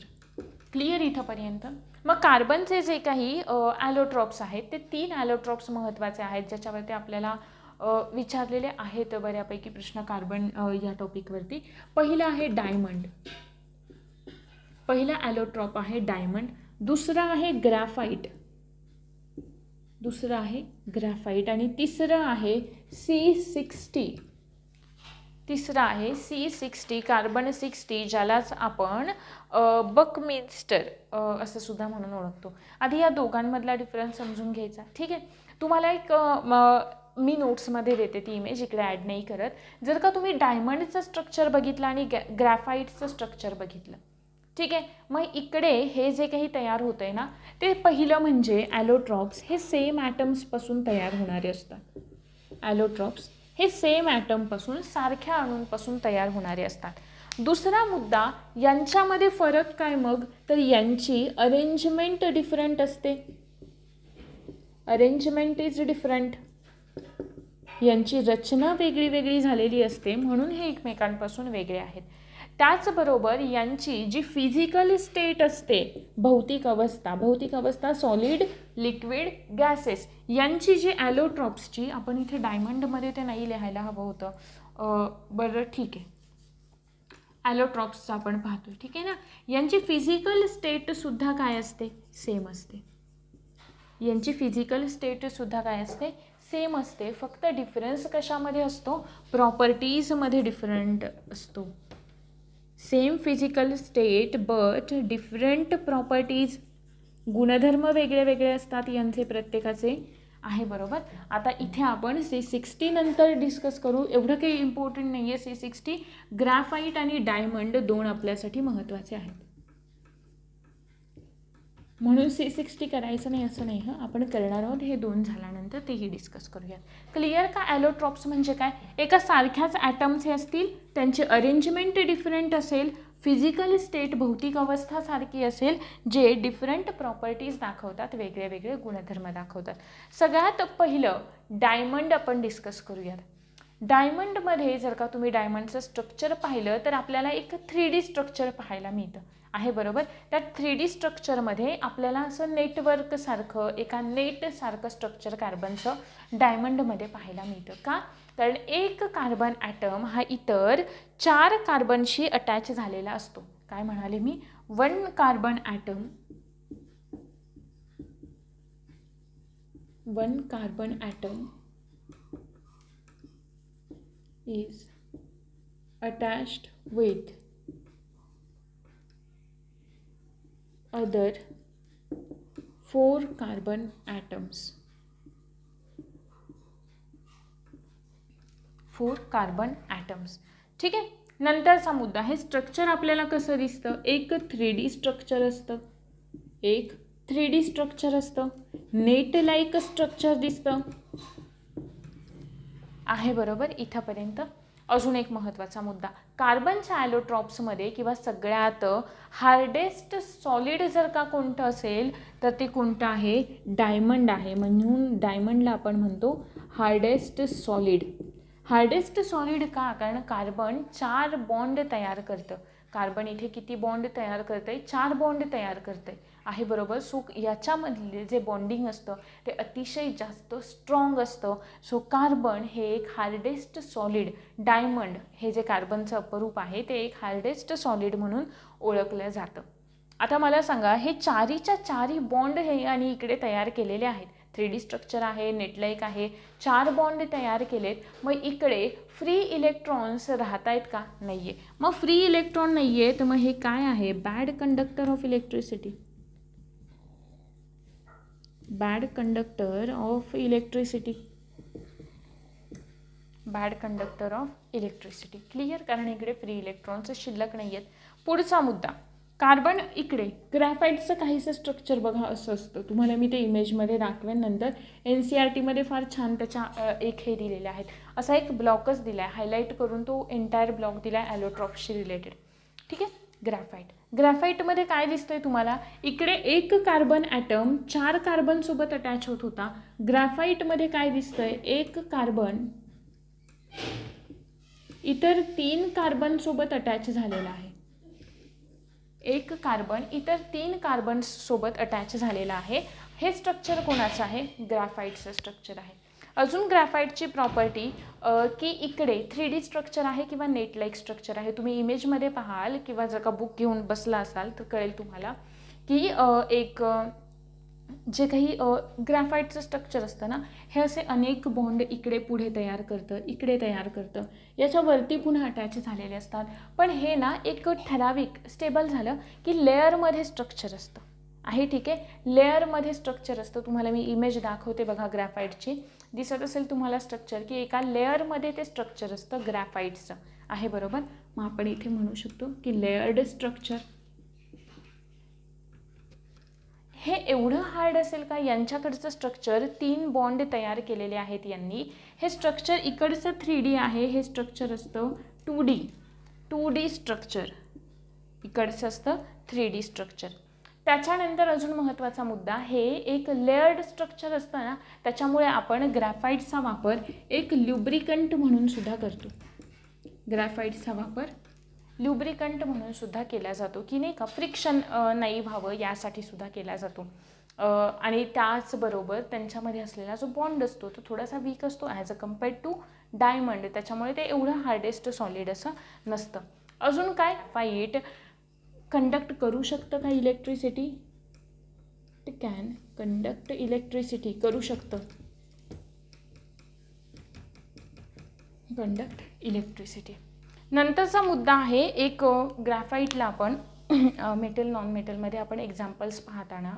क्लिअर इथंपर्यंत. मग कार्बनचे जे काही ॲलोट्रॉप्स आहेत ते 3 ॲलोट्रॉप्स महत्त्वाचे आहेत ज्याच्यावरती आपल्याला विचारलेले आहेत बऱ्यापैकी प्रश्न कार्बन या टॉपिकवरती. पहिलं आहे डायमंड. पहिला ॲलोट्रॉप आहे डायमंड. दुसरा आहे ग्रॅफाईट. आणि तिसरं आहे C60. C60 कार्बन 60 ज्यालाच आपण बकमिन्स्टर असं सुद्धा म्हणून ओळखतो. आधी या दोघांमधला डिफरन्स समजून घ्यायचा. ठीक आहे. तुम्हाला एक मी नोट्समध्ये देते ती इमेज इकडे ॲड नाही करत. जर का तुम्ही डायमंडचं स्ट्रक्चर बघितलं आणि ग्रॅफाईटचं स्ट्रक्चर बघितलं ठीक आहे. मग इकडे हे जे काही तयार होतं आहे ना ते पहिलं म्हणजे ॲलोट्रॉप्स हे सेम ॲटम्सपासून तयार होणारे असतात. ॲलोट्रॉप्स हे सेम ॲटमपासून सारख्या अणूंपासून तयार होणारे असतात. दुसरा मुद्दा यांच्यामध्ये फरक काय मग तर यांची अरेंजमेंट डिफरंट असते. Arrangement is different. यांची रचना वेगळी झालेली असते म्हणून हे एकमेकांपासून वेगळे आहेत. त्याचबरोबर यांची जी फिजिकल स्टेट असते भौतिक अवस्था सॉलिड लिक्विड गॅसेस यांची जी ॲलोट्रॉप्सची आपण इथे डायमंडमध्ये ते नाही लिहायला हवं होतं बरं ठीक आहे. ॲलोट्रॉप्सचं आपण पाहतोय ठीक आहे ना. यांची फिजिकल स्टेटसुद्धा काय असते सेम असते. यांची फिजिकल स्टेटसुद्धा काय असते सेम असते. फक्त डिफरन्स कशामध्ये असतो प्रॉपर्टीजमध्ये डिफरंट असतो. Same physical state but different properties. गुणधर्म वेगळे असतात यांचे प्रत्येकाचे आहे बरोबर. आता इथे आपण C60 नंतर डिस्कस करू. एवढं काही इम्पॉर्टंट नाही आहे. C60 ग्रॅफाईट आणि डायमंड 2 आपल्यासाठी महत्त्वाचे आहेत म्हणून C60 करायचं नाही असं नाही. आपण करणार आहोत. हे 2 झाल्यानंतर तेही डिस्कस करूयात. क्लिअर का. ॲलोट्रॉप्स म्हणजे काय एका सारख्याच ॲटम्स हे असतील त्यांची अरेंजमेंट डिफरंट असेल फिजिकल स्टेट भौतिक अवस्था सारखी असेल जे डिफरंट प्रॉपर्टीज दाखवतात, वेगळे वेगळे गुणधर्म दाखवतात. सगळ्यात पहिलं डायमंड आपण डिस्कस करूयात. डायमंडमध्ये जर का तुम्ही डायमंडचं स्ट्रक्चर पाहिलं तर आपल्याला एक 3D स्ट्रक्चर पाहायला मिळतं आहे, बरोबर. त्या 3D स्ट्रक्चरमध्ये आपल्याला असं नेटवर्कसारखं, एका नेटसारखं स्ट्रक्चर कार्बनचं डायमंडमध्ये पाहायला मिळतं. का? कारण एक कार्बन ॲटम हा इतर 4 कार्बनशी अटॅच झालेला असतो. काय म्हणाले मी? 1 carbon atom is attached with other 4 carbon atoms. 4 carbon atoms. ठीक आहे. नंतरचा मुद्दा, हे स्ट्रक्चर आपल्याला कसं दिसतं? एक 3D स्ट्रक्चर असतं, एक 3D स्ट्रक्चर असतं, नेट लाईक स्ट्रक्चर दिसतं आहे, बरोबर. इथंपर्यंत. अजून एक महत्त्वाचा मुद्दा, कार्बनच्या ॲलोट्रॉप्समध्ये किंवा सगळ्यात हार्डेस्ट सॉलिड जर का कोणतं असेल तर ते कोणतं आहे? डायमंड आहे. म्हणून डायमंडला आपण म्हणतो हार्डेस्ट सॉलिड. हार्डेस्ट सॉलिड का? कारण कार्बन 4 बॉन्ड तयार करतं. कार्बन इथे किती बॉन्ड तयार करतं आहे? 4 बॉन्ड तयार करतं आहे, बरोबर. सो याच्यामधले जे बॉन्डिंग असतं ते अतिशय जास्त स्ट्रॉंग असतं. सो कार्बन हे एक हार्डेस्ट सॉलिड, डायमंड हे जे कार्बनचं अपरूप आहे ते एक हार्डेस्ट सॉलिड म्हणून ओळखलं जातं. आता मला सांगा, हे चारीच्या चारी बॉन्ड हे आणि इकडे तयार केलेले आहेत. 3D स्ट्रक्चर आहे, नेटलाईक आहे, 4 बॉन्ड तयार केलेत. मग इकडे फ्री इलेक्ट्रॉन्स राहत आहेत का? नाही आहे. मग फ्री इलेक्ट्रॉन नाही आहे तर मग हे काय आहे? Bad conductor of electricity. Bad conductor of electricity. Bad conductor of electricity. Clear? कारण इकडे फ्री इलेक्ट्रॉन्स शिल्लक नाही आहेत. पुढचा मुद्दा, कार्बन इकडे ग्रॅफाईटचं काहीसं स्ट्रक्चर बघा असं असतं. तुम्हाला मी ते इमेजमध्ये दाखवेन नंतर. NCERTमध्ये फार छान त्याच्या एक हे दिलेले आहेत. असा एक ब्लॉकच दिला आहे, हायलाईट करून तो एंटायर ब्लॉक दिला आहे ॲलोट्रॉप्सशी रिलेटेड. ठीक आहे. ग्रॅफाईट. ग्रॅफाईटमध्ये काय दिसतंय तुम्हाला? इकडे एक कार्बन ॲटम 4 कार्बनसोबत अटॅच होत होता. ग्रॅफाईटमध्ये काय दिसतंय? एक कार्बन इतर 3 कार्बनसोबत अटॅच झालेला आहे. एक कार्बन इतर 3 कार्बनसोबत अटॅच झालेला आहे. हे स्ट्रक्चर कोणाचं आहे? ग्रॅफाईटचं स्ट्रक्चर आहे. अजून ग्रॅफाईटची प्रॉपर्टी की इकडे 3D स्ट्रक्चर आहे किंवा नेट लाईक स्ट्रक्चर आहे. तुम्ही इमेजमध्ये पाहाल किंवा जर का बुक घेऊन बसला असाल तर कळेल तुम्हाला की एक जे काही ग्रॅफाईटचं स्ट्रक्चर असतं ना, हे असे अनेक बॉन्ड इकडे पुढे तयार करतं, इकडे तयार करतं, याच्यावरती पुन्हा अटॅच झालेले असतात. पण हे ना एक ठराविक स्टेबल झालं की लेअरमध्ये स्ट्रक्चर असतं आहे. ठीक आहे. लेअरमध्ये स्ट्रक्चर असतं. तुम्हाला मी इमेज दाखवते बघा ग्रॅफाईटची. दिसत असेल तुम्हाला स्ट्रक्चर की एका लेअरमध्ये ते स्ट्रक्चर असतं ग्रॅफाईटचं आहे, बरोबर. मग आपण इथे म्हणू शकतो की लेअर्ड स्ट्रक्चर. हे एवढं हार्ड असेल का? यांच्याकडचं स्ट्रक्चर 3 बॉन्ड तयार केलेले आहेत यांनी. हे स्ट्रक्चर इकडचं 3D आहे, हे स्ट्रक्चर असतं 2D स्ट्रक्चर. इकडचं असतं 3D स्ट्रक्चर. त्याच्यानंतर अजून महत्त्वाचा मुद्दा, हे एक लेअर्ड स्ट्रक्चर असतं ना, त्याच्यामुळे आपण ग्रॅफाईटचा वापर एक ल्युब्रिकंट म्हणून सुद्धा करतो. ग्रॅफाईटचा वापर ल्युब्रिकंट म्हणून सुद्धा केला जातो की नाही का, फ्रिक्शन नाही व्हावं यासाठी सुद्धा केला जातो. आणि त्याचबरोबर त्यांच्यामध्ये असलेला जो बॉन्ड असतो तो थोडासा वीक असतो as a compared to diamond. त्याच्यामुळे ते एवढं हार्डेस्ट सॉलिड असं नसतं. अजून काय? फाईट कंडक्ट करू शकतं का इलेक्ट्रिसिटी? ते कॅन कंडक्ट इलेक्ट्रिसिटी. करू शकतं. Conduct electricity. नंतरचा मुद्दा आहे एक ग्रॅफाईटला आपण मेटल नॉन मेटलमध्ये आपण एक्झाम्पल्स पाहताना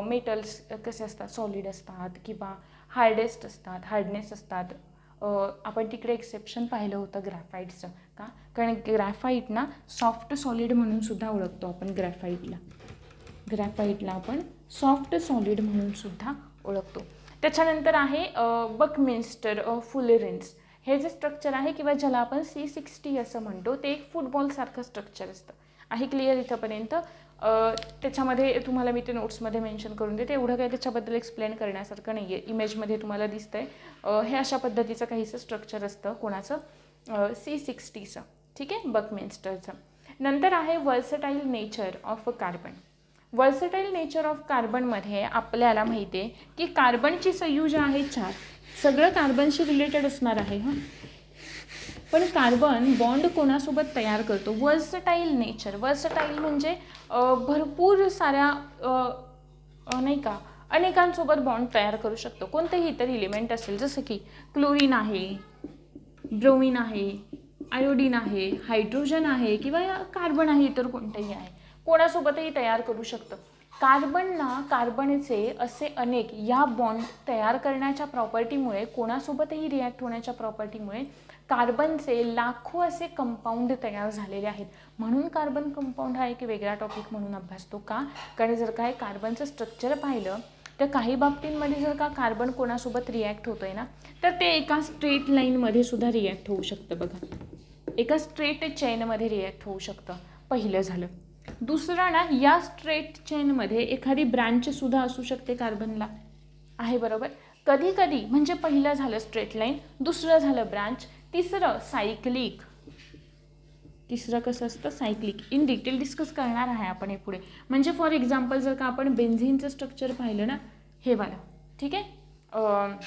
मेटल्स कसे असतात? सॉलिड असतात किंवा हार्डेस्ट असतात, हार्डनेस असतात. आपण तिकडे एक्सेप्शन पाहिलं होतं ग्रॅफाईटचं. का? कारण ग्रॅफाईट ना सॉफ्ट सॉलिड म्हणून सुद्धा ओळखतो आपण ग्रॅफाईटला. ग्रॅफाईटला आपण सॉफ्ट सॉलिड म्हणून सुद्धा ओळखतो. त्याच्यानंतर आहे बकमिन्स्टर फुलरेन्स. हे जे स्ट्रक्चर आहे किंवा ज्याला आपण C60 असं म्हणतो, ते एक फुटबॉलसारखं स्ट्रक्चर असतं आहे क्लिअर इथंपर्यंत? त्याच्यामध्ये तुम्हाला मी ते नोट्समध्ये मेन्शन करून देते, एवढं काही त्याच्याबद्दल एक्सप्लेन करण्यासारखं नाही आहे. इमेजमध्ये तुम्हाला दिसतंय हे अशा पद्धतीचं काहीसं स्ट्रक्चर असतं कोणाचं, C60चं, ठीक आहे, बकमिन्स्टरचं. नंतर आहे versatile nature of carbon. Versatile nature of कार्बनमध्ये आपल्याला माहिती आहे की कार्बनची संयुज आहे 4, सगळं कार्बनशी रिलेटेड असणार आहे हां. पण कार्बन बॉन्ड कोणासोबत तयार करतो? Versatile nature. वर्सटाईल म्हणजे भरपूर साऱ्या नाही का अनेकांसोबत बॉन्ड तयार करू शकतो. कोणतेही इतर इलिमेंट असेल, जसं की क्लोरीन आहे, ब्रोमीन आहे, आयोडीन आहे, हायड्रोजन आहे किंवा कार्बन आहे, इतर कोणतेही आहे, कोणासोबतही तयार करू शकतं. कार्बनचे असे अनेक या बॉन्ड तयार करण्याच्या प्रॉपर्टीमुळे, कोणासोबतही रिॲक्ट होण्याच्या प्रॉपर्टीमुळे कार्बनचे लाखो असे कंपाऊंड तयार झालेले आहेत. म्हणून कार्बन कंपाऊंड हा एक वेगळा टॉपिक म्हणून अभ्यासतो. का? कारण जर काय कार्बनचं स्ट्रक्चर पाहिलं तर काही बाबतींमध्ये जर का कार्बन कोणासोबत रिॲक्ट होतोय ना, तर ते एका स्ट्रेट लाईनमध्ये सुद्धा रिॲक्ट होऊ शकतं. बघा, एका स्ट्रेट चेनमध्ये रिॲक्ट होऊ शकतं. पहिलं झालं. दुसरं ना, या स्ट्रेट चेनमध्ये एखादी ब्रांच सुद्धा असू शकते कार्बनला, आहे बरोबर. कधी कधी म्हणजे पहिलं झालं स्ट्रेट लाईन, दुसरं झालं ब्रांच, तिसरं सायक्लिक. तिसरं कसं असतं? सायक्लिक. इन डिटेल डिस्कस करणार आहे आपण हे पुढे. म्हणजे फॉर एक्झाम्पल जर का आपण बेन्झिनचं स्ट्रक्चर पाहिलं ना, हे वाला, ठीक आहे,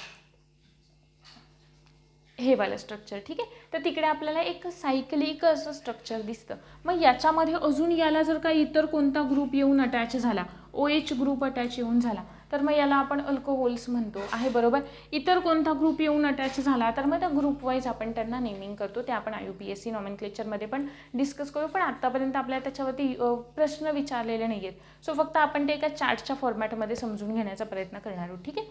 हे वालं स्ट्रक्चर, ठीक आहे, तर तिकडे आपल्याला एक सायक्लिक असं स्ट्रक्चर दिसतं. मग याच्यामध्ये अजून याला जर का इतर कोणता ग्रुप येऊन अटॅच झाला, OH ग्रुप अटॅच येऊन झाला, तर मग याला आपण अल्कोहोल्स म्हणतो, आहे बरोबर. इतर कोणता ग्रुप येऊन अटॅच झाला तर मग त्या ग्रुप वाईज आपण त्यांना नेमिंग करतो. ते आपण IUPAC नॉमेनक्लेचरमध्ये पण डिस्कस करू, पण आत्तापर्यंत आपल्याला त्याच्यावरती प्रश्न विचारलेले नाही आहेत. सो फक्त आपण ते एका चार्टच्या फॉर्मॅटमध्ये समजून घेण्याचा प्रयत्न करणार आहोत, ठीक आहे.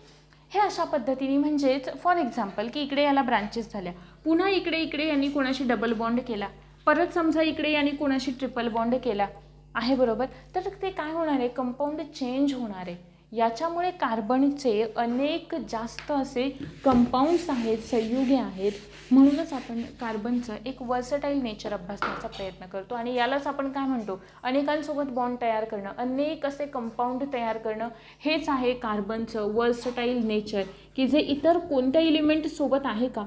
हे अशा पद्धतीने, म्हणजेच फॉर एक्झाम्पल की इकडे याला ब्रांचेस झाल्या, पुन्हा इकडे यांनी कोणाशी डबल बॉन्ड केला, परत समजा इकडे यांनी कोणाशी ट्रिपल बॉन्ड केला, आहे बरोबर, तर ते काय होणार आहे? कंपाऊंड चेंज होणार आहे. याच्यामुळे कार्बनचे अनेक जास्त असे कंपाऊंड्स आहेत, संयुगे आहेत. म्हणूनच आपण कार्बनचं एक वर्सटाईल नेचर अभ्यासण्याचा प्रयत्न करतो आणि यालाच आपण काय म्हणतो? अनेकांसोबत बॉन्ड तयार करणं, अनेक असे कंपाऊंड तयार करणं, हेच आहे कार्बनचं वर्सटाईल नेचर, की जे इतर कोणत्या इलिमेंटसोबत आहे का?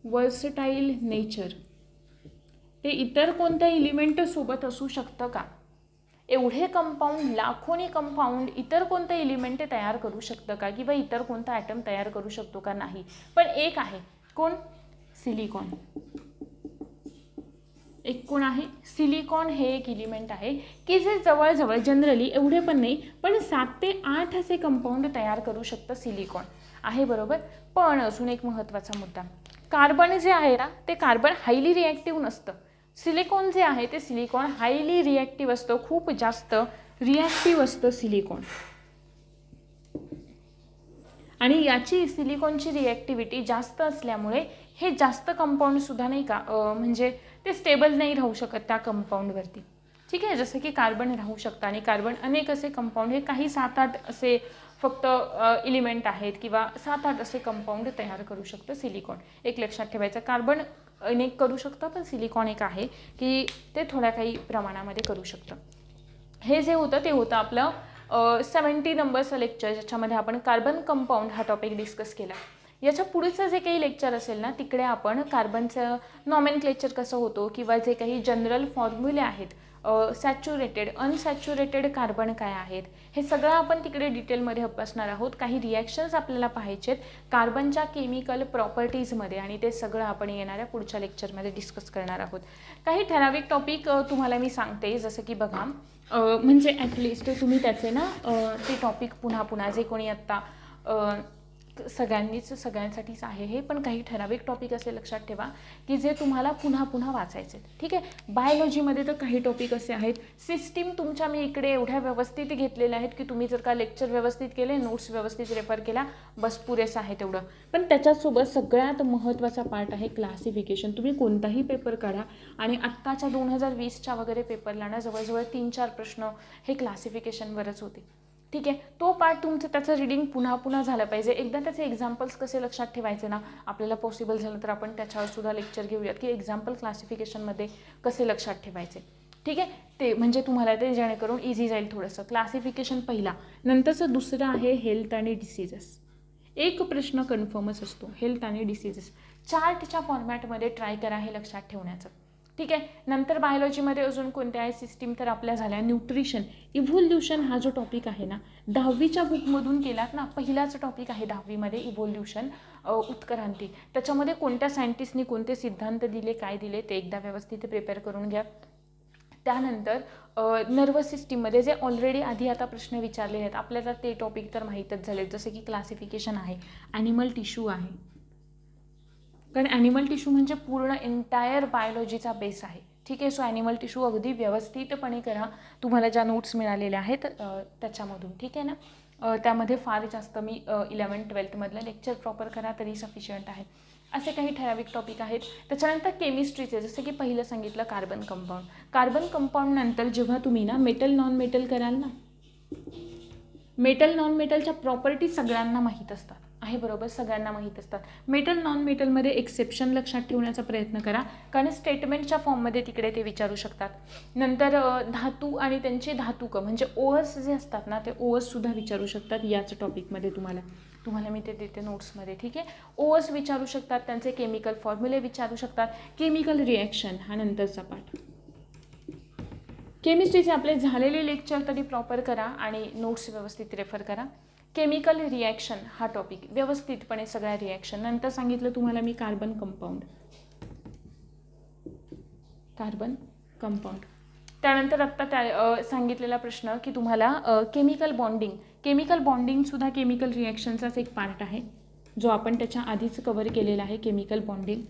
वर्सटाईल नेचर ते इतर कोणत्या इलिमेंटसोबत असू शकतं का? एवढे कंपाऊंड, लाखोनी कंपाऊंड इतर कोणतं एलिमेंट तयार करू शकतं का, किंवा इतर कोणता ॲटम तयार करू शकतो का? नाही. पण एक आहे, कोण? सिलिकॉन. एक कोण आहे? सिलिकॉन हे एक एलिमेंट आहे की जे जवळजवळ जनरली एवढे पण नाही, पण 7 ते 8 असे कंपाऊंड तयार करू शकतं सिलिकॉन, आहे बरोबर. पण अजून एक महत्त्वाचा मुद्दा, कार्बन जे आहे ना, ते कार्बन हायली रिॲक्टिव्ह नसतं. सिलिकॉन जे आहे ते सिलिकॉन हायली रिॲक्टिव्ह असतं, खूप जास्त रिॲक्टिव्ह असतं सिलिकॉन. आणि याची सिलिकॉनची रिॲक्टिव्हिटी जास्त असल्यामुळे हे जास्त कंपाऊंडसुद्धा नाही का, म्हणजे ते स्टेबल नाही राहू शकत त्या कंपाऊंडवरती, ठीक आहे. जसं की कार्बन राहू शकतं, आणि कार्बन अनेक असे कंपाऊंड, हे काही 7-8 असे फक्त एलिमेंट आहेत किंवा 7-8 असे कंपाऊंड तयार करू शकतं सिलिकॉन. एक लक्षात ठेवायचं, कार्बन अनेक करू शकतं, पण सिलिकॉन एक आहे की ते थोड्या काही प्रमाणामध्ये करू शकतं. हे जे होतं ते होतं आपलं 70 नंबरचं लेक्चर, ज्याच्यामध्ये आपण कार्बन कंपाऊंड हा टॉपिक डिस्कस केला. याच्या पुढचं जे काही लेक्चर असेल ना, तिकडे आपण कार्बनचं नॉमेनक्लेचर कसं होतो, किंवा जे काही जनरल फॉर्म्युले आहेत, सॅच्युरेटेड, अनसॅच्युरेटेड कार्बन काय आहेत, हे सगळं आपण तिकडे डिटेलमध्ये अभ्यासणार आहोत. काही रिॲक्शन्स आपल्याला पाहायचे आहेत कार्बनच्या केमिकल प्रॉपर्टीजमध्ये, आणि ते सगळं आपण येणाऱ्या पुढच्या लेक्चरमध्ये डिस्कस करणार आहोत. काही ठराविक टॉपिक तुम्हाला मी सांगते, जसं की बघा, म्हणजे ॲटलिस्ट तुम्ही त्याचे ना ते टॉपिक पुन्हा जे कोणी आत्ता सगळ्यांसाठीच आहे हे, पण काही ठराविक टॉपिक असे लक्षात ठेवा की जे तुम्हाला पुन्हा वाचायचे, ठीक आहे. बायोलॉजीमध्ये तर काही टॉपिक असे आहेत, सिस्टीम तुमच्या मी इकडे एवढ्या व्यवस्थित घेतलेल्या आहेत की तुम्ही जर का लेक्चर व्यवस्थित केले, नोट्स व्यवस्थित रेफर केला, बस पुरेसं आहे तेवढं. पण त्याच्यासोबत सगळ्यात महत्त्वाचा पार्ट आहे क्लासिफिकेशन. तुम्ही कोणताही पेपर काढा, आणि आत्ताच्या 2020च्या वगैरे पेपरला ना जवळजवळ 3-4 प्रश्न हे क्लासिफिकेशनवरच होते, ठीक आहे. तो पार्ट तुमचं त्याचं रीडिंग पुन्हा झालं पाहिजे. एकदा त्याचे एक्झाम्पल्स कसे लक्षात ठेवायचे ना, आपल्याला पॉसिबल झालं तर आपण त्याच्यावर सुद्धा लेक्चर घेऊयात की एक्झाम्पल क्लासिफिकेशनमध्ये कसे लक्षात ठेवायचे, ठीक आहे, ते म्हणजे तुम्हाला ते जेणेकरून इझी जाईल थोडंसं. क्लासिफिकेशन पहिला, नंतरचं दुसरं आहे हेल्थ आणि डिसीजेस. एक प्रश्न कन्फर्मच असतो, हेल्थ आणि डिसीजेस. चार्टच्या फॉर्मॅटमध्ये ट्राय करा हे लक्षात ठेवण्याचं. ठीक आहे, नंतर बायोलॉजीमध्ये अजून कोणत्या आहे सिस्टीम तर आपल्या झाल्या. न्यूट्रिशन, इव्होल्युशन हा जो टॉपिक आहे ना, 10वीच्या बुकमधून केलात ना, पहिलाच टॉपिक आहे 10वीमध्ये इव्होल्युशन, उत्क्रांती. त्याच्यामध्ये कोणत्या सायंटिस्टनी कोणते सिद्धांत दिले, काय दिले ते एकदा व्यवस्थित प्रिपेअर करून घ्या. त्यानंतर नर्वस सिस्टीममध्ये जे ऑलरेडी आधी आता प्रश्न विचारले आहेत आपल्याला ते टॉपिक तर माहीतच झाले, जसे की क्लासिफिकेशन आहे, ॲनिमल टिश्यू आहे, कारण ॲनिमल टिश्यू म्हणजे पूर्ण एंटायर बायोलॉजीचा बेस आहे. ठीक आहे, सो ॲनिमल टिश्यू अगदी व्यवस्थितपणे करा, तुम्हाला ज्या नोट्स मिळालेल्या आहेत त्याच्यामधून. ठीक आहे ना, त्यामध्ये फार जास्त मी 11-12मधलं लेक्चर प्रॉपर करा तरी सफिशियंट आहे. असे काही ठराविक टॉपिक आहेत. त्याच्यानंतर केमिस्ट्रीचे, जसं की पहिलं सांगितलं कार्बन कंपाऊंड. कार्बन कंपाऊंड नंतर जेव्हा तुम्ही ना मेटल नॉन मेटल कराल ना, मेटल नॉन मेटलच्या प्रॉपर्टी सगळ्यांना माहीत असतात आहे, बरोबर, सगळ्यांना माहीत असतात. मेटल नॉन मेटलमध्ये एक्सेप्शन लक्षात ठेवण्याचा प्रयत्न करा, कारण स्टेटमेंटच्या फॉर्ममध्ये तिकडे ते विचारू शकतात. नंतर धातू आणि त्यांचे धातुक म्हणजे ओअर्स जे असतात ना, ते ओअर्ससुद्धा विचारू शकतात याच टॉपिकमध्ये. तुम्हाला मी ते देते नोट्समध्ये. ठीक आहे, ओअर्स विचारू शकतात, त्यांचे केमिकल फॉर्म्युले विचारू शकतात. केमिकल रिॲक्शन हा नंतरचा पार्ट. केमिस्ट्रीचे आपले झालेले लेक्चर तरी प्रॉपर करा आणि नोट्स व्यवस्थित रेफर करा. केमिकल रिॲक्शन हा टॉपिक व्यवस्थितपणे सगळ्या रिॲक्शन. नंतर सांगितलं तुम्हाला मी कार्बन कंपाऊंड. त्यानंतर आत्ता सांगितलेला प्रश्न की तुम्हाला केमिकल बॉन्डिंगसुद्धा केमिकल रिॲक्शनचाच एक पार्ट आहे, जो आपण त्याच्या आधीच कव्हर केलेला आहे. केमिकल बॉन्डिंग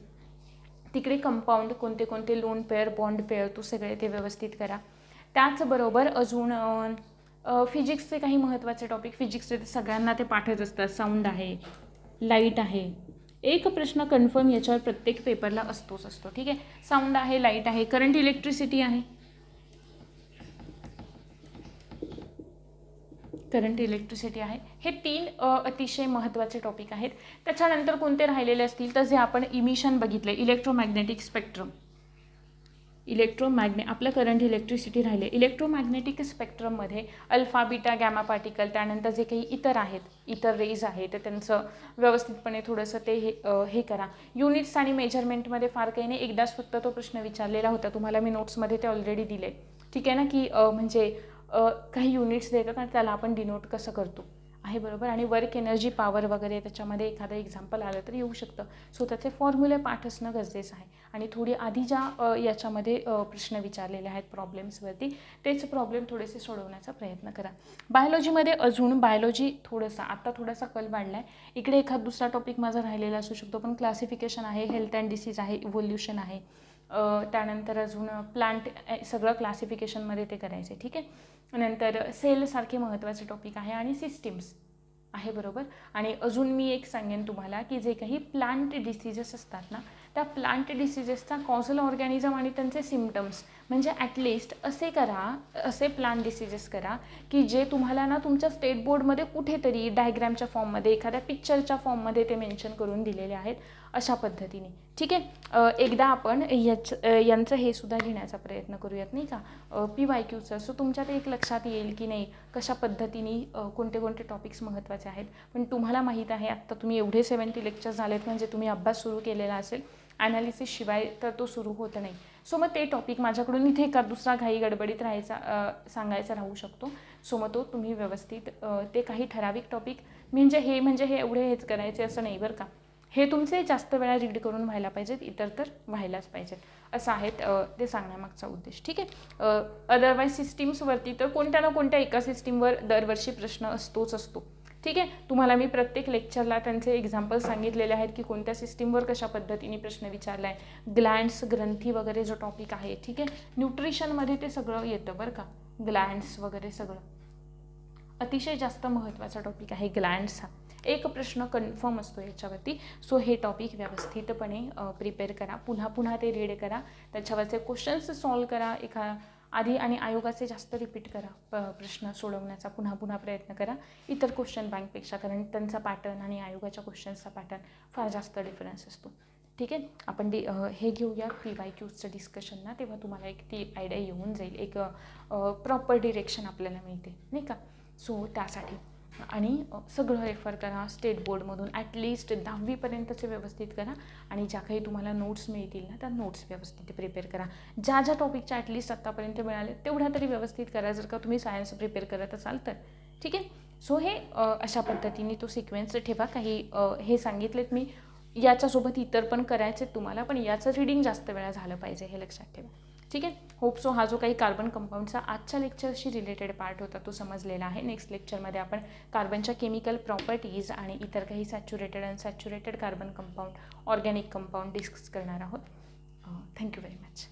तिकडे कंपाऊंड कोणते कोणते, लोन पेअर, बॉन्ड पेअर, तो सगळे ते व्यवस्थित करा. त्याचबरोबर अजून फिजिक्सचे काही महत्त्वाचे टॉपिक. फिजिक्सचे सगळ्यांना ते पाठच असतात. साऊंड आहे, लाईट आहे, एक प्रश्न कन्फर्म याच्यावर प्रत्येक पेपरला असतो. ठीक आहे, साऊंड आहे, लाईट आहे, करंट इलेक्ट्रिसिटी आहे, हे 3 अतिशय महत्त्वाचे टॉपिक आहेत. त्याच्यानंतर कोणते राहिलेले असतील तर जे आपण इमिशन बघितले, इलेक्ट्रोमॅग्नेटिक स्पेक्ट्रम, आपलं करंट इलेक्ट्रिसिटी राहिले. इलेक्ट्रोमॅग्नेटिक स्पेक्ट्रममध्ये अल्फा, बीटा, गॅमा पार्टिकल, त्यानंतर जे काही इतर रेज आहेत तर त्यांचं व्यवस्थितपणे थोडंसं ते हे करा. युनिट्स आणि मेजरमेंटमध्ये फार काही नाही, एकदाच फक्त तो प्रश्न विचारलेला होता, तुम्हाला मी नोट्समध्ये ते ऑलरेडी दिले. ठीक आहे ना, की म्हणजे काही युनिट्स देतात आणि त्याला आपण डिनोट कसं करतो आहे, बरोबर. आणि वर्क एनर्जी, पॉवर वगैरे त्याच्यामध्ये एखादं एक्झाम्पल आलं तर येऊ शकतं. सो त्याचे फॉर्म्युले पाठ असणं गरजेचं आहे. आणि थोडी आधी ज्या याच्यामध्ये प्रश्न विचारलेले आहेत प्रॉब्लेम्सवरती, तेच प्रॉब्लेम थोडेसे सोडवण्याचा प्रयत्न करा. बायोलॉजीमध्ये अजून आता थोडासा कल वाढला आहे. इकडे एखाद दुसरा टॉपिक माझा राहिलेला असू शकतो, पण क्लासिफिकेशन आहे, हेल्थ अँड डिसीज आहे, इव्होल्युशन आहे, त्यानंतर अजून प्लांट, सगळं क्लासिफिकेशनमध्ये ते करायचं आहे. ठीक आहे, नंतर सेलसारखे महत्त्वाचे टॉपिक आहे आणि सिस्टीम्स आहे, बरोबर. आणि अजून मी एक सांगेन तुम्हाला की जे काही प्लांट डिसीजेस असतात ना, त्या प्लांट डिसीजेसचा कॉझल ऑर्गॅनिझम आणि त्यांचे सिम्पटम्स म्हणजे ॲटलिस्ट असे प्लांट डिसीजेस करा की जे तुम्हाला ना तुमच्या स्टेट बोर्डमध्ये कुठेतरी डायग्रॅमच्या फॉर्ममध्ये, एखाद्या पिक्चरच्या फॉर्ममध्ये ते मेन्शन करून दिलेले आहेत, अशा पद्धतीने. ठीक आहे, एकदा आपण यांचं हे सुद्धा घेण्याचा प्रयत्न करूयात, नाही का, PYQचं. सो तुमच्या ते एक लक्षात येईल की नाही कशा पद्धतीने कोणते कोणते टॉपिक्स महत्त्वाचे आहेत. पण तुम्हाला माहीत आहे आत्ता तुम्ही एवढे 70 लेक्चर्स झालेत म्हणजे तुम्ही अभ्यास सुरू केलेला असेल, ॲनालिसिस शिवाय तर तो सुरू होत नाही. सो मग ते टॉपिक माझ्याकडून इथे एका दुसरा घाई गडबडीत सांगायचा राहू शकतो. सो मग तो तुम्ही व्यवस्थित ते काही ठराविक टॉपिक म्हणजे हे एवढे हेच करायचे असं नाही, बरं का. हे तुमचे जास्त वेळा रीड करून व्हायला पाहिजेत, इतर तर व्हायलाच पाहिजेत, असं आहे ते सांगण्यामागचा उद्देश. ठीक आहे, अदरवाईज सिस्टीम्सवरती तर कोणत्या ना कोणत्या एका सिस्टीमवर दरवर्षी प्रश्न असतो. ठीक आहे, तुम्हाला मी प्रत्येक लेक्चरला त्यांचे एक्झाम्पल सांगितलेले आहेत की कोणत्या सिस्टीमवर कशा पद्धतीने प्रश्न विचारला आहे. ग्लँड्स, ग्रंथी वगैरे जो टॉपिक आहे, ठीक आहे, न्यूट्रिशनमध्ये ते सगळं येतं, बरं का. ग्लँड्स वगैरे सगळं अतिशय जास्त महत्त्वाचा टॉपिक आहे ग्लँड्स हा. एक प्रश्न कन्फर्म असतो याच्यावरती. सो हे टॉपिक व्यवस्थितपणे प्रिपेअर करा, पुन्हा ते रीड करा, त्याच्यावरचे क्वेश्चन्स सॉल्व करा, आधी आणि आयोगाचे जास्त रिपीट करा, प्रश्न सोडवण्याचा पुन्हा प्रयत्न करा इतर क्वेश्चन बँकपेक्षा, कारण त्यांचा पॅटर्न आणि आयोगाच्या क्वेश्चन्सचा पॅटर्न फार जास्त डिफरन्स असतो. ठीक आहे. आपण हे घेऊया PYQचं डिस्कशन ना, तेव्हा तुम्हाला एक ती आयडिया येऊन जाईल, एक प्रॉपर डिरेक्शन आपल्याला मिळते नाही का. सो त्यासाठी आणि सगळं रेफर करा स्टेट बोर्डमधून, ॲटलिस्ट 10वीपर्यंतचे व्यवस्थित करा आणि ज्या काही तुम्हाला नोट्स मिळतील ना त्या नोट्स व्यवस्थित प्रिपेअर करा. ज्या ज्या टॉपिकच्या ॲटलिस्ट आत्तापर्यंत मिळाले तेवढ्या तरी व्यवस्थित करा, जर का तुम्ही सायन्स प्रिपेअर करत असाल तर. ठीक आहे. सो हे अशा पद्धतीने तो सिक्वेन्स ठेवा. काही हे सांगितलेत मी, याच्यासोबत इतर पण करायचे तुम्हाला, पण याचं रीडिंग जास्त वेळा झालं पाहिजे हे लक्षात ठेवा. ठीक आहे. होप सो हा जो काही कार्बन कंपाऊंडचा आजच्या लेक्चरशी रिलेटेड पार्ट होता तो समजलेला आहे. नेक्स्ट लेक्चरमध्ये आपण कार्बनच्या केमिकल प्रॉपर्टीज आणि इतर काही saturated unsaturated carbon compound, organic compound discuss करणार आहोत. Thank you very much.